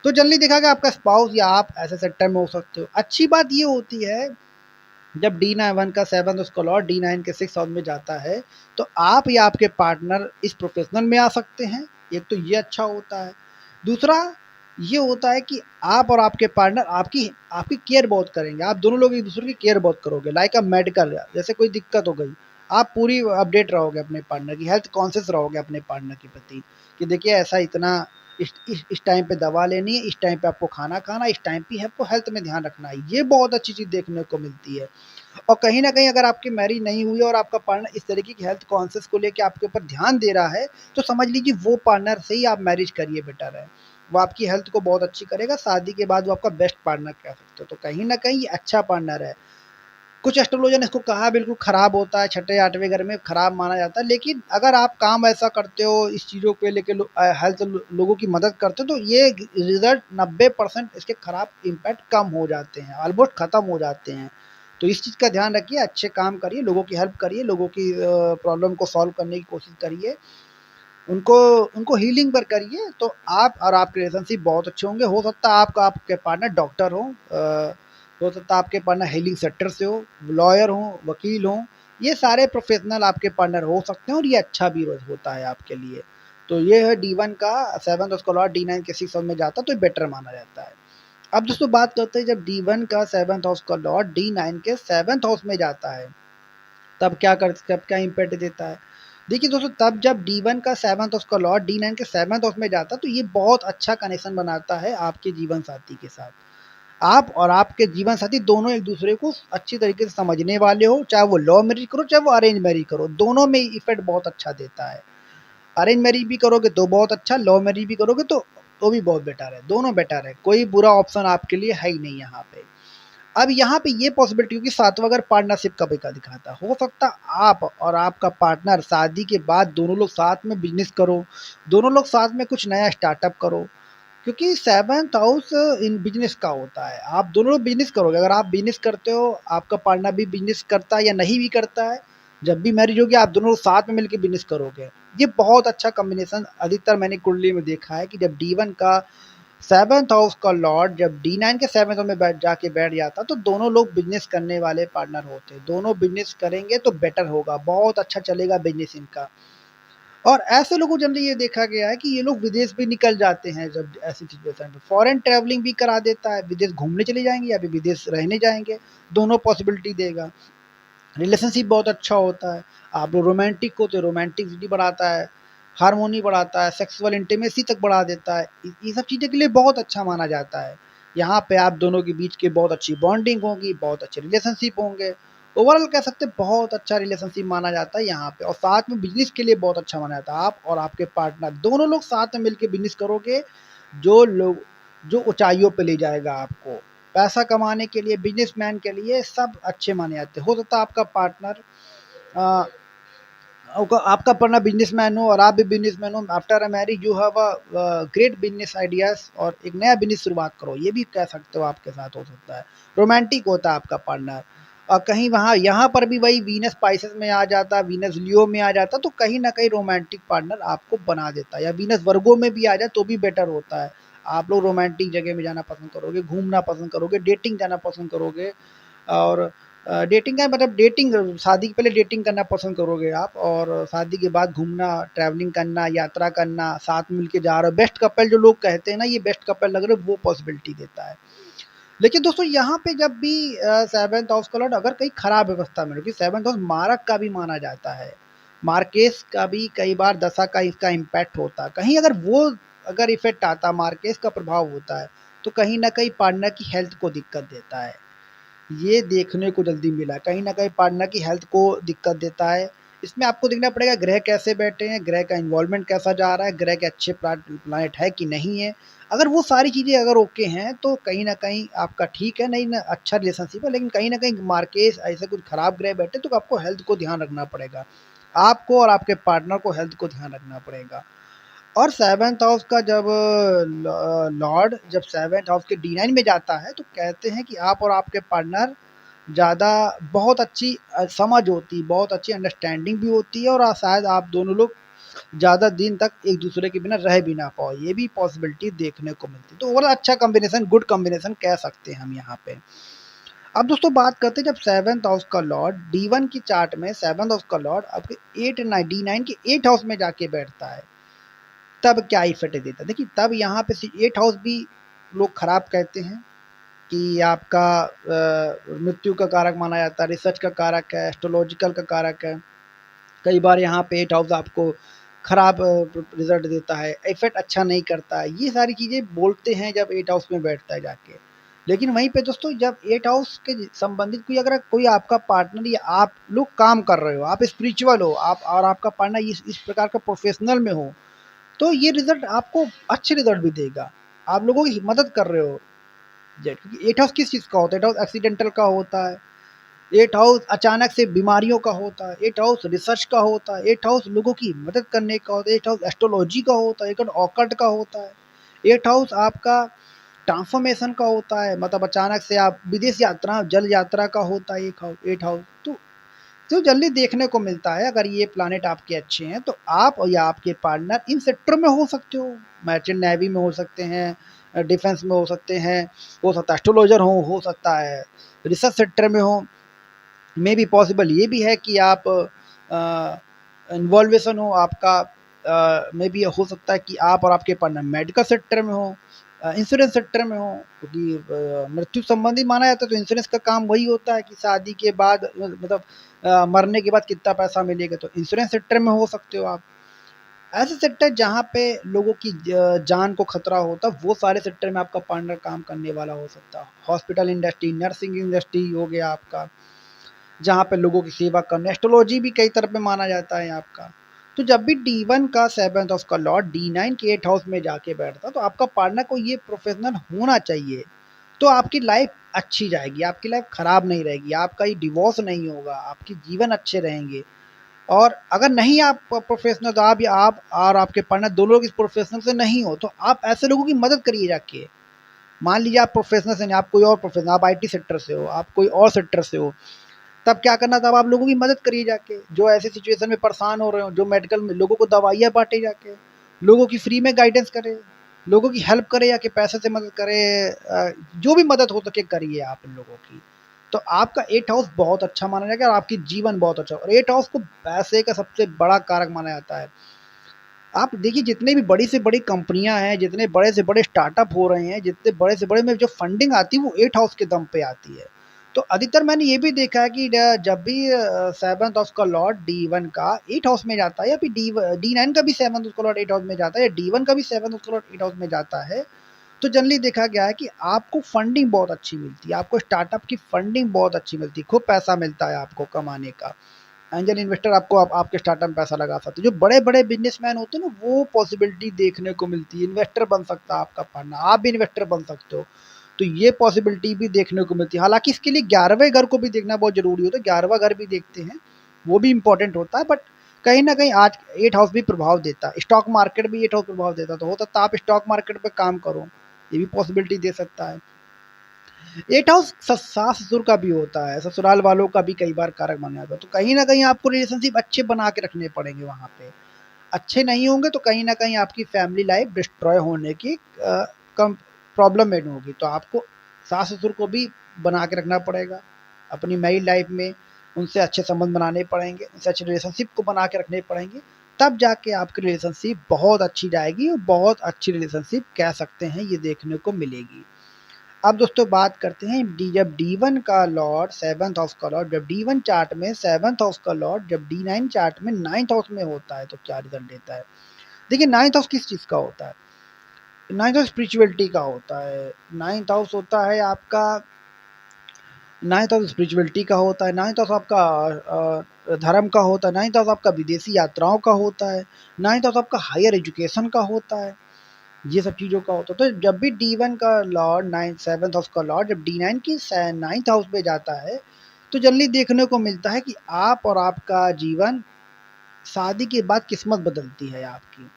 तो जनरली देखा गया आपका स्पाउस या आप ऐसे सेक्टर में हो सकते हो। अच्छी बात ये होती है, जब डी9 का 7th उसका लॉर्ड डी9 के 6th हाउस में जाता है, तो आप या आपके पार्टनर इस प्रोफेशनल में आ सकते हैं, एक तो ये अच्छा होता है। दूसरा ये होता है कि आप और आपके पार्टनर आपकी आपकी केयर बहुत करेंगे, आप दोनों लोग एक दूसरे की केयर बहुत करोगे, लाइक अ मेडिकल, जैसे कोई दिक्कत हो गई, आप पूरी अपडेट रहोगे अपने पार्टनर की, हेल्थ कॉन्शियस रहोगे अपने पार्टनर के प्रति, कि देखिए ऐसा इतना इस टाइम पे दवा लेनी है, इस टाइम पे आपको खाना खाना, इस टाइम पे आपको हेल्थ में ध्यान रखना है। ये बहुत अच्छी चीज़ देखने को मिलती है। और कहीं न कहीं अगर आपकी मैरिज नहीं हुई है और आपका पार्टनर इस तरीके की हेल्थ कॉन्शियस को लेके आपके ऊपर ध्यान दे रहा है, तो समझ लीजिए वो पार्टनर से ही आप मैरिज करिए, बेटर है। वो आपकी हेल्थ को बहुत अच्छी करेगा, शादी के बाद वो आपका बेस्ट पार्टनर कह सकते हो। तो कहीं न कहीं ये अच्छा पार्टनर है। कुछ एस्ट्रोलॉजर ने इसको कहा बिल्कुल खराब होता है, छठे 8वें घर में खराब माना जाता है, लेकिन अगर आप काम ऐसा करते हो, इस चीज़ों पे लेके हेल्थ लोगों की मदद करते हो, तो ये रिज़ल्ट 90% इसके खराब इम्पैक्ट कम हो जाते हैं, ऑलमोस्ट खत्म हो जाते हैं। तो इस चीज़ का ध्यान रखिए, अच्छे काम करिए, लोगों की हेल्प करिए, लोगों की प्रॉब्लम को सॉल्व करने की कोशिश करिए, उनको उनको हीलिंग पर करिए, तो आप और आपके रिलेशनशिप बहुत अच्छे होंगे। हो सकता है आपका आपके पार्टनर डॉक्टर हो सकता है आपके पार्टनर हीलिंग सेक्टर से हो, लॉयर हो, वकील हो, ये सारे प्रोफेशनल आपके पार्टनर हो सकते हैं और ये अच्छा भी होता है आपके लिए। तो ये है डी1 का 7th उसका लॉर्ड डी9 के 6th हाउस में जाता है तो बेटर माना जाता है। अब दोस्तों बात करते हैं, जब डी1 का 7th हाउस का लॉर्ड डी9 के 7th हाउस में जाता है, तब क्या इम्पैक्ट देता है? देखिए दोस्तों, तब जब डी1 का 7th उसका लॉर्ड डी9 के 7th हाउस में जाता है तो ये बहुत अच्छा कनेक्शन बनाता है आपके जीवन साथी के साथ। आप और आपके जीवन साथी दोनों एक दूसरे को अच्छी तरीके से समझने वाले हो, चाहे वो लव मैरिज करो, चाहे वो अरेंज मैरिज करो, दोनों में इफेक्ट बहुत अच्छा देता है। अरेंज मैरिज भी करोगे तो बहुत अच्छा, लव मैरिज भी करोगे तो भी बहुत बेटर है, दोनों बेटर है, कोई बुरा ऑप्शन आपके लिए है ही नहीं यहाँ पे। अब यहाँ पे ये पॉसिबिलिटी होगी, सातवां घर पार्टनरशिप का भी का दिखाता है, हो सकता आप और आपका पार्टनर शादी के बाद दोनों लोग साथ में बिजनेस करो, दोनों लोग साथ में कुछ नया स्टार्टअप करो, क्योंकि 7th हाउस इन बिजनेस का होता है, आप दोनों लोग बिजनेस करोगे, अगर आप बिजनेस करते हो, आपका पार्टनर भी बिजनेस करता है या नहीं भी करता है, जब भी मैरिज होगी आप दोनों लोग साथ में मिलके बिज़नेस करोगे। ये बहुत अच्छा कॉम्बिनेशन अधिकतर मैंने कुंडली में देखा है कि जब D1 का 7th हाउस का लॉर्ड जब D9 के 7th हाउस में बैठ जाता तो दोनों लोग बिज़नेस करने वाले पार्टनर होते। दोनों बिज़नेस करेंगे तो बेटर होगा, बहुत अच्छा चलेगा बिज़नेस इनका। और ऐसे लोगों को जनरली ये देखा गया है कि ये लोग विदेश भी निकल जाते हैं जब ऐसी सिचुएशन में। फॉरेन ट्रैवलिंग भी करा देता है, विदेश घूमने चले जाएँगे या फिर विदेश रहने जाएँगे, दोनों पॉसिबिलिटी देगा। रिलेशनशिप बहुत अच्छा होता है। आप लोग रोमांटिक हो तो रोमांटिसिटी बढ़ाता है, हार्मोनी बढ़ाता है, सेक्सुअल इंटीमेसी तक बढ़ा देता है। ये सब चीज़ें के लिए बहुत अच्छा माना जाता है। यहाँ पे आप दोनों के बीच की बहुत अच्छी बॉन्डिंग होगी, बहुत अच्छे रिलेशनशिप होंगे। ओवरऑल कह सकते हैं बहुत अच्छा रिलेशनशिप माना जाता है यहाँ पे, और साथ में बिज़नेस के लिए बहुत अच्छा माना जाता है। आप और आपके पार्टनर दोनों लोग साथ में मिलके बिज़नेस करोगे, जो लोग जो ऊँचाइयों पे ले जाएगा आपको। पैसा कमाने के लिए, बिज़नेसमैन के लिए सब अच्छे माने जाते हैं। हो सकता है आपका पार्टनर अ, आपका पार्टनर बिज़नेसमैन हो और आप भी बिज़नेसमैन हो, after a marriage you have great business ideas और एक नया बिज़नेस शुरुआत करो, ये भी कह सकते हो आपके साथ हो सकता है। रोमांटिक होता है आपका पार्टनर और कहीं वहाँ यहाँ पर भी वही वीनस पाइसेस में आ जाता, वीनस लियो में आ जाता, तो कहीं न कहीं रोमांटिक पार्टनर आपको बना देता है, या वीनस वर्गो में भी आ जाए तो भी बेटर होता है। आप लोग रोमांटिक जगह में जाना पसंद करोगे, घूमना पसंद करोगे, डेटिंग जाना पसंद करोगे, और डेटिंग का मतलब डेटिंग शादी के पहले डेटिंग करना पसंद करोगे आप, और शादी के बाद घूमना, ट्रैवलिंग करना, यात्रा करना, साथ मिल के जा रहे हो, बेस्ट कपल जो लोग कहते हैं ना, ये बेस्ट कपल लग रहे हो, वो पॉसिबिलिटी देता है। लेकिन दोस्तों यहाँ पे जब भी 7th हाउस का लॉर्ड अगर कहीं खराब अवस्था में, क्योंकि 7th हाउस मारक का भी माना जाता है, मार्केस का भी कई बार दशा का इसका इम्पैक्ट होता है। कहीं अगर वो अगर इफेक्ट आता, मार्केस का प्रभाव होता है, तो कहीं न कहीं पार्टनर की हेल्थ को दिक्कत देता है। ये देखने को जल्दी मिला, कहीं न कहीं पार्टनर की हेल्थ को दिक्कत देता है। इसमें आपको देखना पड़ेगा ग्रह कैसे बैठे हैं, ग्रह का इन्वॉल्वमेंट कैसा जा रहा है, ग्रह के अच्छे प्लैनेट है कि नहीं है। अगर वो सारी चीज़ें अगर ओके हैं, तो कहीं न कहीं आपका ठीक है, नहीं ना अच्छा रिलेशनशिप है, लेकिन कहीं न कहीं मार्केस ऐसे कुछ खराब ग्रह बैठे तो आपको हेल्थ को ध्यान रखना पड़ेगा। आपको और आपके पार्टनर को हेल्थ को ध्यान रखना पड़ेगा। और 7th हाउस का जब लॉर्ड जब 7th हाउस के D9 में जाता है, तो कहते हैं कि आप और आपके पार्टनर ज़्यादा बहुत अच्छी समझ होती, बहुत अच्छी अंडरस्टैंडिंग भी होती है, और शायद आप दोनों लोग ज़्यादा दिन तक एक दूसरे के बिना रह भी ना पाओ, ये भी पॉसिबिलिटी देखने को मिलती है। तो ओवरऑल अच्छा कॉम्बिनेशन, गुड कॉम्बिनेशन कह सकते हैं हम यहाँ पे। अब दोस्तों बात करते हैं जब 7th हाउस का लॉर्ड D1 की चार्ट में 7th हाउस का लॉर्ड आपके 8 9 D9 के 8 हाउस में जाके बैठता है, तब क्या इफ़ेक्ट देता है? देखिए तब यहाँ पे 8 हाउस भी लोग खराब कहते हैं कि आपका मृत्यु का कारक माना जाता है, रिसर्च का कारक है, एस्ट्रोलॉजिकल का कारक है। कई बार यहाँ पे 8 हाउस आपको खराब रिज़ल्ट देता है, इफ़ेक्ट अच्छा नहीं करता है। ये सारी चीज़ें बोलते हैं जब 8 हाउस में बैठता है जाके। लेकिन वहीं पे दोस्तों जब 8 हाउस के संबंधित कोई अगर कोई आपका पार्टनर या आप लोग काम कर रहे हो, आप स्पिरिचुअल हो, आप और आपका पार्टनर इस प्रकार का प्रोफ़ेशनल में हो, तो ये रिज़ल्ट आपको अच्छे रिज़ल्ट भी देगा। आप लोगों की मदद कर रहे हो। क्योंकि 8 हाउस किस चीज़ का होता है? 8 हाउस एक्सीडेंटल का होता है, 8 हाउस अचानक से बीमारियों का होता है, 8 हाउस रिसर्च का होता है, 8 हाउस लोगों की मदद करने का होता है, 8 हाउस एस्ट्रोलॉजी का होता है, 8 हाउस ऑकल्ट का होता है, 8 हाउस आपका ट्रांसफॉर्मेशन का होता है, मतलब अचानक से आप विदेश यात्रा, जल यात्रा का होता है 8 हाउस। तो जल्दी देखने को मिलता है अगर ये प्लैनेट आपके अच्छे हैं, तो आप और या आपके पार्टनर इन सेक्टर में हो सकते हो। मर्चेंट नेवी में हो सकते हैं, डिफेंस में हो सकते हैं, हो सकता है एस्ट्रोलॉजर हो सकता है रिसर्च सेक्टर में हो। मे बी पॉसिबल ये भी है कि आप इन्वॉल्वेशन हो आपका, मे बी हो सकता है कि आप और आपके पार्टनर मेडिकल सेक्टर में हो, इंश्योरेंस सेक्टर में हो, क्योंकि मृत्यु संबंधी माना जाता है तो इंश्योरेंस का काम वही होता है कि शादी के बाद मतलब मरने के बाद कितना पैसा मिलेगा, तो इंश्योरेंस सेक्टर में हो सकते हो आप। ऐसे सेक्टर जहाँ पे लोगों की जान को खतरा होता है, वो सारे सेक्टर में आपका पार्टनर काम करने वाला हो सकता है। हॉस्पिटल इंडस्ट्री, नर्सिंग इंडस्ट्री हो गया आपका, जहाँ पे लोगों की सेवा करना, एस्ट्रोलॉजी भी कई तरफ में माना जाता है आपका। तो जब भी D1 का 7th हाउस का लॉर्ड D9 के 8 हाउस में जाके बैठता, तो आपका पार्टनर को ये प्रोफेशनल होना चाहिए। तो आपकी लाइफ अच्छी जाएगी, आपकी लाइफ खराब नहीं रहेगी, आपका ये डिवोर्स नहीं होगा, आपके जीवन अच्छे रहेंगे। और अगर नहीं आप प्रोफेशनल, तो आप या आप और आपके पार्टनर दोनों लोग इस प्रोफेशनल से नहीं हो, तो आप ऐसे लोगों की मदद करिए जाके। मान लीजिए आप प्रोफेशनल से नहीं, आप कोई और प्रोफेशनल, आप IT सेक्टर से हो, आप कोई और सेक्टर से हो, तब क्या करना, तब आप लोगों की मदद करिए जाके, जो ऐसे सिचुएशन में परेशान हो रहे हो, जो मेडिकल में लोगों को दवाइयाँ बाँटे जाके, लोगों की फ्री में गाइडेंस करें, लोगों की हेल्प करें, या कि पैसे से मदद करें, जो भी मदद हो सके करिए आप इन लोगों की। तो आपका 8 हाउस बहुत अच्छा माना जाएगा और आपकी जीवन बहुत अच्छा, और 8 हाउस को पैसे का सबसे बड़ा कारक माना जाता है। आप देखिए जितने भी बड़ी से बड़ी कंपनियां हैं, जितने बड़े से बड़े स्टार्टअप हो रहे हैं, जितने बड़े से बड़े में जो फंडिंग आती है वो 8 हाउस के दम पे आती है। तो अधिकतर मैंने ये भी देखा है कि जब भी सेवंथ हाउस का लॉर्ड D1 का 8 हाउस में जाता है, या फिर D9 का भी सेवंथ हाउस का लॉर्ड 8 हाउस में जाता है, या D1 का भी सेवंथ हाउस का लॉर्ड 8 हाउस में जाता है, तो जनरली देखा गया है कि आपको फंडिंग बहुत अच्छी मिलती है, आपको स्टार्टअप की फंडिंग बहुत अच्छी मिलती है, खूब पैसा मिलता है आपको कमाने का। एंजल इन्वेस्टर आपको आपके स्टार्टअप में पैसा लगा सकते हैं। जो बड़े-बड़े बिज़नेसमैन होते हैं ना, वो पॉसिबिलिटी देखने को मिलती है। इन्वेस्टर बन सकता है आपका पार्टनर, आप भी इन्वेस्टर बन सकते हो। तो ये पॉसिबिलिटी भी देखने को मिलती है। हालाँकि इसके लिए 11वें घर को भी देखना बहुत ज़रूरी होता है। 11वाँ घर भी देखते हैं, वो भी इम्पोर्टेंट होता है, बट कहीं न कहीं आज 8 हाउस भी प्रभाव देता है। स्टॉक मार्केट भी 8 हाउस प्रभाव देता है, तो हो सकता है आप स्टॉक मार्केट पे काम करो, ये भी पॉसिबिलिटी दे सकता है। 8 हाउस सास-ससुर का भी होता है, ससुराल वालों का भी कई बार कारक माना जाता है। तो कहीं न कहीं आपको रिलेशनशिप अच्छे बना के रखने पड़ेंगे वहाँ पे। अच्छे नहीं होंगे तो कहीं न कहीं आपकी फैमिली लाइफ़ डिस्ट्रॉय होने की कम प्रॉब्लम में होगी। तो आपको सास-ससुर को भी बना के रखना पड़ेगा। अपनी मैरिड लाइफ़ में उनसे अच्छे संबंध बनाने पड़ेंगे, उनसे अच्छे रिलेशनशिप को बना के रखने पड़ेंगे। तब जाके आपकी रिलेशनशिप बहुत अच्छी जाएगी और बहुत अच्छी रिलेशनशिप कह सकते हैं ये देखने को मिलेगी। अब दोस्तों बात करते हैं जब D1 का लॉर्ड 7th हाउस का लॉर्ड जब D1 चार्ट में 7th हाउस का लॉर्ड जब D9 चार्ट में 9th हाउस में होता है तो क्या रिजल्ट देता है। देखिए 9th हाउस किस चीज़ का होता है। 9th हाउस स्पिरिचुअलिटी का होता है। 9th हाउस होता है आपका, 9th हाउस स्पिरिचुअलिटी का होता है। 9th हाउस आपका धर्म का होता है। 9th हाउस आपका विदेशी यात्राओं का होता है। 9th हाउस आपका हायर एजुकेशन का होता है। ये सब चीज़ों का होता है। तो जब भी D1 का लॉर्ड 9 7th हाउस का लॉर्ड जब D9 की 9th हाउस में जाता है, तो जल्दी देखने को मिलता है कि आप और आपका जीवन शादी के बाद किस्मत बदलती है आपकी।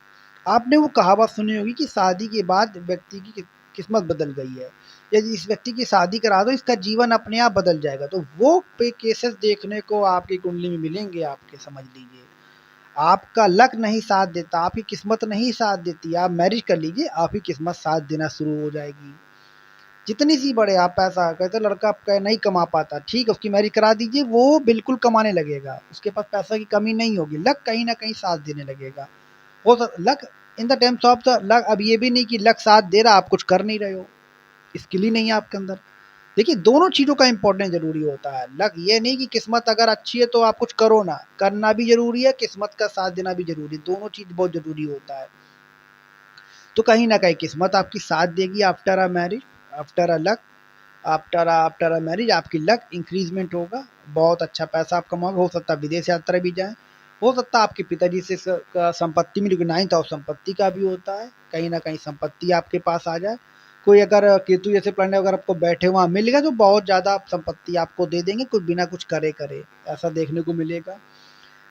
आपने वो कहावत सुनी होगी कि शादी के बाद व्यक्ति की किस्मत बदल गई है। यदि इस व्यक्ति की शादी करा दो, इसका जीवन अपने आप बदल जाएगा। तो वो पे केसेस देखने को आपकी कुंडली में मिलेंगे आपके, समझ लीजिए। आपका लक नहीं साथ देता, आपकी किस्मत नहीं साथ देती, आप मैरिज कर लीजिए, आपकी किस्मत साथ देना शुरू हो जाएगी। जितनी सी बड़े आप पैसा कहते लड़का आपका नहीं कमा पाता, ठीक है उसकी मैरिज करा दीजिए, वो बिल्कुल कमाने लगेगा, उसके पास पैसा की कमी नहीं होगी, लक कहीं न कहीं साथ देने लगेगा। हो सक luck in the terms of the luck, अब ये भी नहीं कि लक साथ दे रहा, आप कुछ कर नहीं रहे हो, स्किल ही नहीं है आपके अंदर। देखिए दोनों चीज़ों का इम्पोर्टेंस ज़रूरी होता है। लक ये नहीं कि किस्मत अगर अच्छी है तो आप कुछ करो ना, करना भी ज़रूरी है, किस्मत का साथ देना भी ज़रूरी है, दोनों चीज़ बहुत ज़रूरी होता है। तो कहीं न कहीं किस्मत आपकी साथ देगी after a marriage, after a luck, after a marriage आपकी लक इंक्रीज़मेंट होगा, बहुत अच्छा पैसा आप कमाओगे, हो सकता है विदेश यात्रा भी जाएँ, हो सकता है आपके पिताजी से संपत्ति मिले, क्योंकि 9th हाउस संपत्ति का भी होता है, कहीं न कहीं संपत्ति आपके पास आ जाए। कोई अगर केतु जैसे प्लैनेट अगर आपको बैठे वहाँ मिल गया तो बहुत ज़्यादा आप संपत्ति आपको दे देंगे, कुछ बिना कुछ करे, ऐसा देखने को मिलेगा।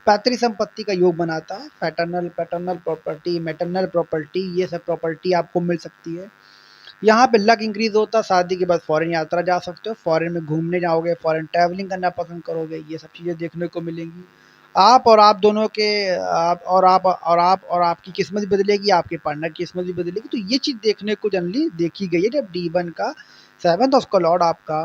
पैतृक संपत्ति का योग बनाता है, paternal paternal property, maternal property, ये सब प्रॉपर्टी आपको मिल सकती है। यहाँ पे लक इंक्रीज़ होता है, शादी के बाद फ़ॉरेन यात्रा जा सकते हो, फ़ॉरेन में घूमने जाओगे, फ़ॉरेन ट्रैवलिंग करना पसंद करोगे, ये सब चीज़ें देखने को मिलेंगी। आप और आप दोनों के आप और आपकी किस्मत भी बदलेगी, आपके पार्टनर की किस्मत भी बदलेगी, तो ये चीज़ देखने को जनरली देखी गई है जब D1 का 7th हाउस का लॉर्ड आपका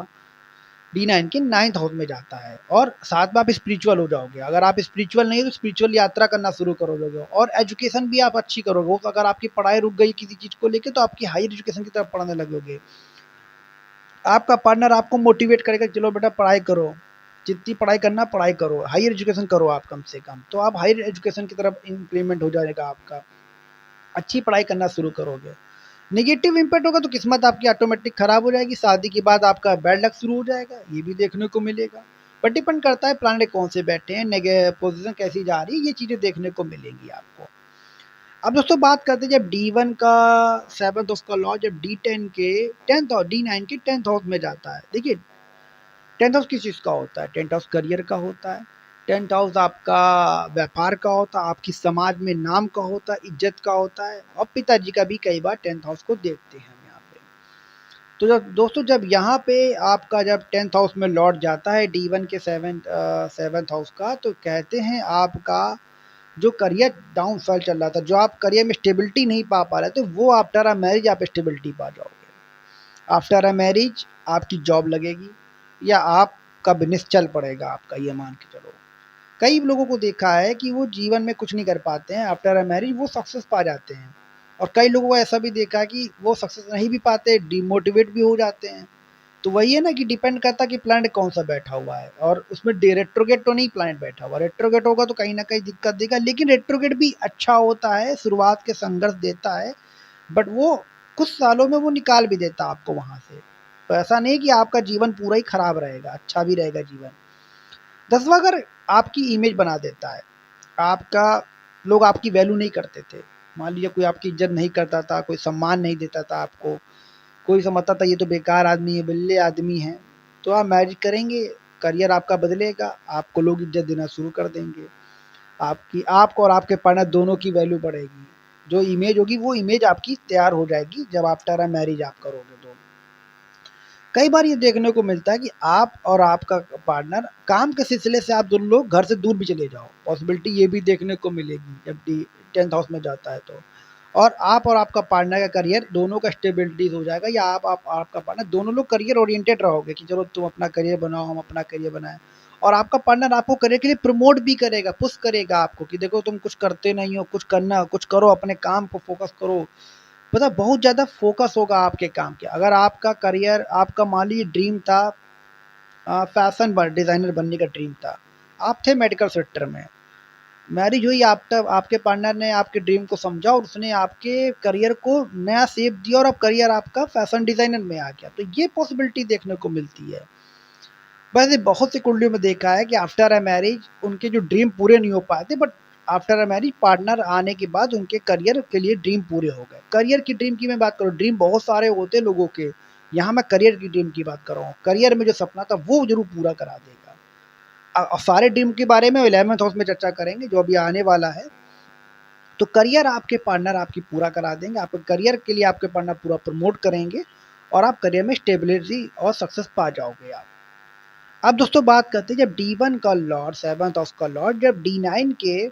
D9 के 9th हाउस में जाता है, और साथ में आप स्पिरिचुअल हो जाओगे। अगर आप स्पिरिचुअल नहीं हो तो स्पिरिचुअल यात्रा करना शुरू करोगे, और एजुकेशन भी आप अच्छी करोगे। तो अगर आपकी पढ़ाई रुक गई किसी चीज़ को लेके तो आपकी हायर एजुकेशन की तरफ पढ़ने लगोगे। आपका पार्टनर आपको मोटिवेट करेगा, चलो बेटा पढ़ाई करो, जितनी पढ़ाई करना पढ़ाई करो, हायर एजुकेशन करो आप कम से कम। तो आप हायर एजुकेशन की तरफ इंक्रीमेंट हो जाएगा आपका, अच्छी पढ़ाई करना शुरू करोगे। नेगेटिव इम्पैक्ट होगा तो किस्मत आपकी ऑटोमेटिक खराब हो जाएगी, शादी के बाद आपका बैड लक शुरू हो जाएगा, ये भी देखने को मिलेगा। बट डिपेंड करता है प्लैनेट कौन से बैठे हैं, पोजीशन कैसी जा रही है, ये चीज़ें देखने को मिलेंगी आपको। अब दोस्तों बात करते हैं जब D1 का 7th हाउस का लॉ जब D10 के 10th और D9 के 10th हाउस में जाता है। देखिए 10th हाउस किस चीज़ का होता है, 10th हाउस करियर का होता है, 10th हाउस आपका व्यापार का होता है, आपकी समाज में नाम का होता है, इज्जत का होता है, और पिताजी का भी कई बार 10th हाउस को देखते हैं हम यहाँ पे। तो जब दोस्तों जब यहाँ पे आपका जब 10th हाउस में लौट जाता है D1 के 7th हाउस का, तो कहते हैं आपका जो करियर डाउनफॉल चल रहा था, जो आप करियर में स्टेबिलिटी नहीं पा रहे थे, वो आफ्टर अ मैरिज आप स्टेबिलिटी पा जाओगे। आफ्टर अ मैरिज आपकी जॉब लगेगी या आपका बिजनेस चल पड़ेगा आपका, ये मान के चलो। कई लोगों को देखा है कि वो जीवन में कुछ नहीं कर पाते हैं, आफ्टर अ मैरिज वो सक्सेस पा जाते हैं। और कई लोगों को ऐसा भी देखा है कि वो सक्सेस नहीं भी पाते, डिमोटिवेट भी हो जाते हैं। तो वही है ना कि डिपेंड करता है कि प्लैनेट कौन सा बैठा हुआ है, और उसमें रेट्रोगेट तो नहीं प्लैनेट बैठा हुआ। रेट्रोगेट होगा तो कहीं ना कहीं दिक्कत देगा, लेकिन रेट्रोगेट भी अच्छा होता है, शुरुआत के संघर्ष देता है, बट वो कुछ सालों में वो निकाल भी देता है आपको वहां से। तो ऐसा नहीं कि आपका जीवन पूरा ही खराब रहेगा, अच्छा भी रहेगा जीवन। 10वां घर आपकी इमेज बना देता है। आपका लोग आपकी वैल्यू नहीं करते थे। मान लीजिए कोई आपकी इज्जत नहीं करता था, कोई सम्मान नहीं देता था आपको, कोई समझता था ये तो बेकार आदमी है, बिल्ले आदमी है। तो आप मैरिज करेंगे, करियर आपका बदलेगा, आपको लोग इज्जत देना शुरू कर देंगे। आपको और आपके पार्टनर दोनों की वैल्यू बढ़ेगी। जो इमेज होगी वो इमेज आपकी तैयार हो जाएगी जब आफ्टर अ मैरिज आप करोगे तो। कई बार ये देखने को मिलता है कि आप और आपका पार्टनर काम के सिलसिले से आप दोनों लोग घर से दूर भी चले जाओ, पॉसिबिलिटी ये भी देखने को मिलेगी जब 10th हाउस में जाता है तो। और आप और आपका पार्टनर का करियर दोनों का स्टेबिलिटी हो जाएगा, या आप आपका पार्टनर दोनों लोग करियर ओरिएंटेड रहोगे कि चलो तुम अपना करियर बनाओ, हम अपना करियर बनाएं। और आपका पार्टनर आपको करियर के लिए प्रमोट भी करेगा, पुश करेगा आपको कि देखो तुम कुछ करते नहीं हो, कुछ करना, कुछ करो, अपने काम को फोकस करो। पता बहुत ज़्यादा फोकस होगा आपके काम के। अगर आपका करियर, आपका मान लीजिए ड्रीम था फैशन डिज़ाइनर बनने का ड्रीम था, आप थे मेडिकल सेक्टर में, मैरिज हुई, आप तब आपके पार्टनर ने आपके ड्रीम को समझा और उसने आपके करियर को नया शेप दिया और अब करियर आपका फैशन डिज़ाइनर में आ गया। तो ये पॉसिबिलिटी देखने को मिलती है। वैसे बहुत सी कुंडलियों में देखा है कि आफ्टर अ मैरिज उनके जो ड्रीम पूरे नहीं हो पाए थे, but after a marriage partner आने के बाद उनके करियर के लिए ड्रीम पूरे हो गए। करियर की ड्रीम की मैं बात करूँ, ड्रीम बहुत सारे होते हैं लोगों के, यहाँ मैं करियर की ड्रीम की बात कर रहा हूँ। करियर में जो सपना था वो जरूर पूरा करा देगा। सारे ड्रीम के बारे में 11th हाउस में चर्चा करेंगे जो अभी आने वाला है। तो करियर आपके पार्टनर आपकी पूरा करा देंगे, आपके करियर के लिए आपके पार्टनर पूरा प्रमोट करेंगे और आप करियर में स्टेबिलिटी और सक्सेस पा जाओगे आप। अब दोस्तों बात करते हैं जब D1 का लॉर्ड, 7th हाउस का लॉर्ड जब D9 के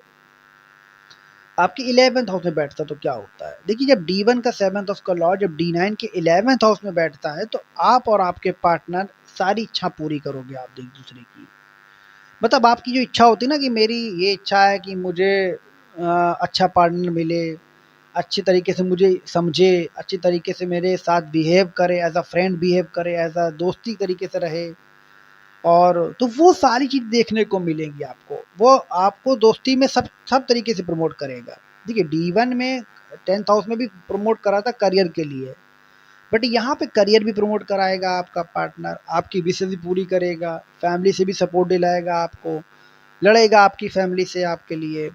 आपके 11th हाउस में बैठता है तो क्या होता है। देखिए जब D1 का 7th हाउस का लॉर्ड जब D9 के 11th हाउस में बैठता है तो आप और आपके पार्टनर सारी इच्छा पूरी करोगे आप एक दूसरे की। मतलब आपकी जो इच्छा होती है ना कि मेरी ये इच्छा है कि मुझे अच्छा पार्टनर मिले, अच्छी तरीके से मुझे समझे, अच्छी तरीके से मेरे साथ बिहेव करे, एज अ फ्रेंड बिहेव करे, एज अ दोस्ती तरीके से रहे। और तो वो सारी चीज़ देखने को मिलेंगी आपको। वो आपको दोस्ती में सब सब तरीके से प्रमोट करेगा। देखिए D1 में 10th हाउस में भी प्रमोट करा था करियर के लिए, बट यहाँ पे करियर भी प्रमोट कराएगा आपका पार्टनर, आपकी विशेष भी पूरी करेगा, फैमिली से भी सपोर्ट दिलाएगा आपको, लड़ेगा आपकी फैमिली से आपके लिए।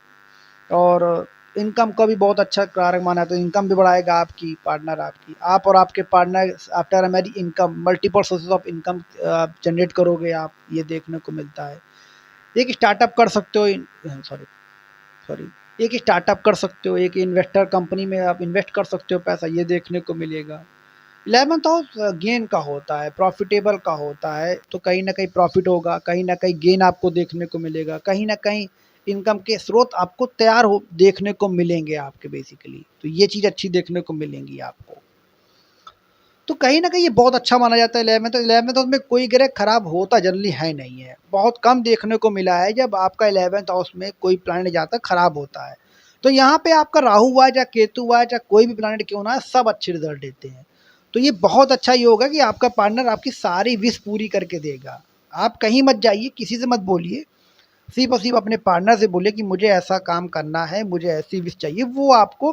और इनकम का भी बहुत अच्छा कारक माना है, तो इनकम भी बढ़ाएगा आपकी पार्टनर आपकी। आप और आपके partner after a marriage income, multiple sources of income generate करोगे आप, ये देखने को मिलता है। एक स्टार्टअप कर सकते हो, सॉरी सॉरी एक स्टार्टअप कर सकते हो, एक इन्वेस्टर कंपनी में आप इन्वेस्ट कर सकते हो पैसा, ये देखने को मिलेगा। 11th हाउस गेन का होता है, प्रॉफिटेबल का होता है, तो कहीं ना कहीं प्रॉफिट होगा, कहीं ना कहीं गेन आपको देखने को मिलेगा, कहीं ना कहीं इनकम के स्रोत आपको तैयार हो देखने को मिलेंगे आपके बेसिकली। तो ये चीज़ अच्छी देखने को मिलेंगी आपको। तो कहीं ना कहीं ये बहुत अच्छा माना जाता है 11th हाउस में कोई ग्रह खराब होता जनरली है नहीं है, बहुत कम देखने को मिला है जब आपका 11th हाउस में कोई प्लानट जाता खराब होता है। तो यहाँ पे आपका राहु हुआ या केतु हुआ या कोई भी प्लानट क्यों ना है, सब अच्छे रिजल्ट देते हैं। तो ये बहुत अच्छा ये होगा कि आपका पार्टनर आपकी सारी विश पूरी करके देगा। आप कहीं मत जाइए, किसी से मत बोलिए, सिर्फ और सिर्फ अपने पार्टनर से बोलिए कि मुझे ऐसा काम करना है, मुझे ऐसी विश चाहिए, वो आपको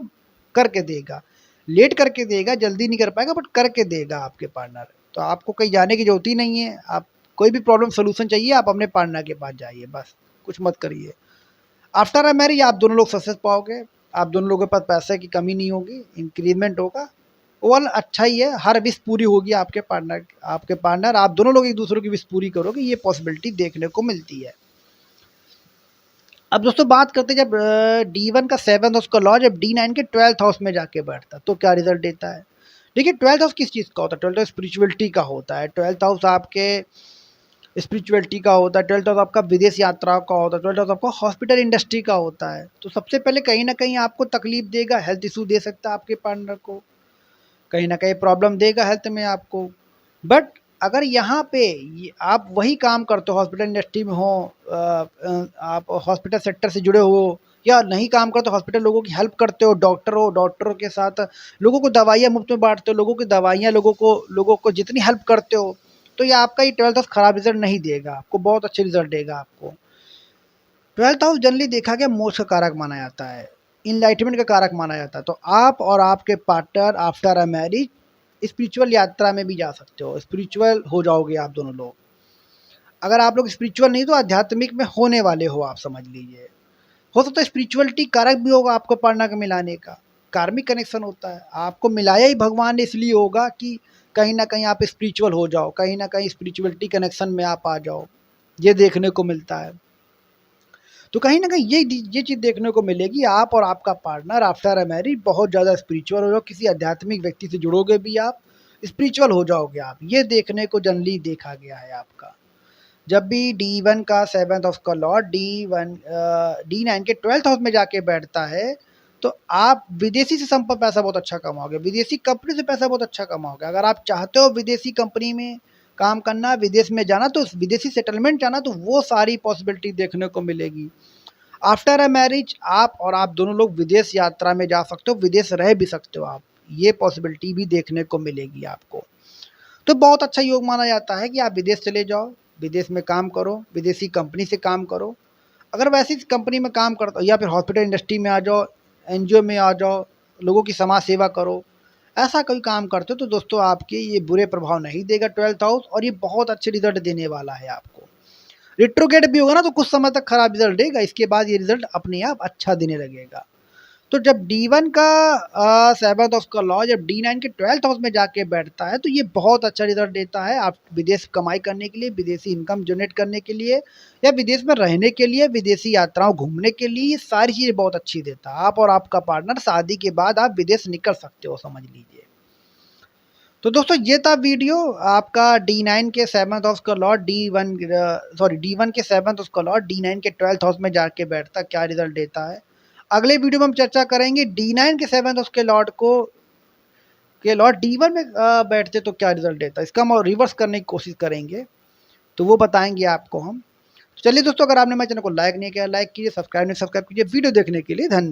करके देगा। लेट करके देगा, जल्दी नहीं कर पाएगा, बट करके देगा आपके पार्टनर। तो आपको कहीं जाने की ज़रूरत ही नहीं है। आप कोई भी प्रॉब्लम सॉल्यूशन चाहिए आप अपने पार्टनर के पास जाइए, बस कुछ मत करिए। आफ्टर अ मैरिज आप दोनों लोग सक्सेस पाओगे, आप दोनों लोगों के पास पैसे की कमी नहीं होगी, इंक्रीजमेंट होगा। ओवरऑल अच्छा ही है, हर विश पूरी होगी आपके पार्टनर आप दोनों लोग एक दूसरे की विश पूरी करोगे, ये पॉसिबिलिटी देखने को मिलती है। अब दोस्तों बात करते हैं जब D1 का 7th हाउस का लॉ जब D9 के 12th हाउस में जाके बैठता तो क्या रिजल्ट देता है। देखिए 12th हाउस किस चीज़ का होता है? 12th हाउस स्पिरिचुअलिटी का होता है। 12th हाउस आपके स्पिरिचुअलिटी का होता है। 12th हाउस आपका विदेश यात्राओं का होता है। 12th हाउस आपका हॉस्पिटल इंडस्ट्री का होता है। तो सबसे पहले कहीं न कहीं आपको तकलीफ़ देगा, हेल्थ इश्यू दे सकता है आपके पार्टनर को, कहीं न कहीं प्रॉब्लम देगा हेल्थ में आपको। बट अगर यहाँ पे ये आप वही काम करते हो, हॉस्पिटल इंडस्ट्री में हो, आप हॉस्पिटल सेक्टर से जुड़े हो या नहीं काम करते हो, हॉस्पिटल लोगों की हेल्प करते हो, डॉक्टर हो, डॉक्टरों के साथ लोगों को दवाइयाँ मुफ्त में बाँटते हो, लोगों की दवाइयाँ लोगों को जितनी हेल्प करते हो, तो ये आपका ये 12th हाउस खराब रिज़ल्ट नहीं देगा आपको, बहुत अच्छे रिज़ल्ट देगा आपको। 12th हाउस जनरली देखा गया मोक्ष का कारक माना जाता है, इनलाइटमेंट का कारक माना जाता है। तो आप और आपके partner after a marriage spiritual यात्रा में भी जा सकते हो, स्पिरिचुअल हो जाओगे आप दोनों लोग। अगर आप लोग स्पिरिचुअल नहीं तो आध्यात्मिक में होने वाले हो, आप समझ लीजिए। हो सकता है स्पिरिचुअलिटी कारक भी होगा आपको पार्टनर का मिलाने का, कार्मिक कनेक्शन होता है। आपको मिलाया ही भगवान ने इसलिए होगा कि कहीं न कहीं आप स्पिरिचुअल हो जाओ, कहीं न कहीं स्पिरिचुअलिटी कनेक्शन में आप आ जाओ, ये देखने को मिलता है। तो कहीं न कहीं ये चीज़ देखने को मिलेगी, आप और आपका पार्टनर आफ्टर अ मैरिज बहुत ज़्यादा स्पिरिचुअल हो जाओ, किसी आध्यात्मिक व्यक्ति से जुड़ोगे भी आप, स्पिरिचुअल हो जाओगे आप, ये देखने को जनरली देखा गया है आपका। जब भी D1 का 7th हाउस का लॉर्ड D9 के 12th हाउस में जाके बैठता है, तो आप विदेशी से संपर्क पैसा बहुत अच्छा कमाओगे, विदेशी कंपनी से पैसा बहुत अच्छा कमाओगे। अगर आप चाहते हो विदेशी कंपनी में काम करना, विदेश में जाना, तो विदेशी सेटलमेंट जाना, तो वो सारी पॉसिबिलिटी देखने को मिलेगी। आफ्टर अ मैरिज आप दोनों लोग विदेश यात्रा में जा सकते हो, विदेश रह भी सकते हो आप, ये पॉसिबिलिटी भी देखने को मिलेगी आपको। तो बहुत अच्छा योग माना जाता है कि आप विदेश चले जाओ, विदेश में काम करो, विदेशी कंपनी से काम करो। अगर वैसी कंपनी में काम करते हो या फिर हॉस्पिटल इंडस्ट्री में आ जाओ, एनजीओ में आ जाओ, लोगों की समाज सेवा करो, ऐसा कोई काम करते हो तो दोस्तों आपके ये बुरे प्रभाव नहीं देगा 12th हाउस, और ये बहुत अच्छे रिजल्ट देने वाला है आपको। रिट्रोग्रेड भी होगा ना तो कुछ समय तक खराब रिजल्ट देगा, इसके बाद ये रिजल्ट अपने आप अच्छा देने लगेगा। तो जब D1 का 7th हाउस का लॉ जब D9 के 12th हाउस में जाके बैठता है, तो ये बहुत अच्छा रिजल्ट देता है। आप विदेश कमाई करने के लिए, विदेशी इनकम जनरेट करने के लिए या विदेश में रहने के लिए, विदेशी यात्राओं घूमने के लिए, ये सारी चीज़ें बहुत अच्छी देता है। आप और आपका पार्टनर शादी के बाद आप विदेश निकल सकते हो, समझ लीजिए। तो दोस्तों ये था वीडियो आपका D9 के 7th हाउस का लॉर्ड D1 के 7th हाउस का लॉर्ड D9 के 12th हाउस में जाके बैठता क्या रिजल्ट देता है। अगले वीडियो में हम चर्चा करेंगे D9 के 7th हाउस के लॉर्ड D1 में बैठते तो क्या रिजल्ट देता है, इसका हम रिवर्स करने की कोशिश करेंगे, तो वो बताएंगे आपको हम। चलिए दोस्तों, अगर आपने मेरे चैनल को लाइक नहीं किया, लाइक कीजिए, सब्सक्राइब नहीं सब्सक्राइब कीजिए। वीडियो देखने के लिए धन्यवाद।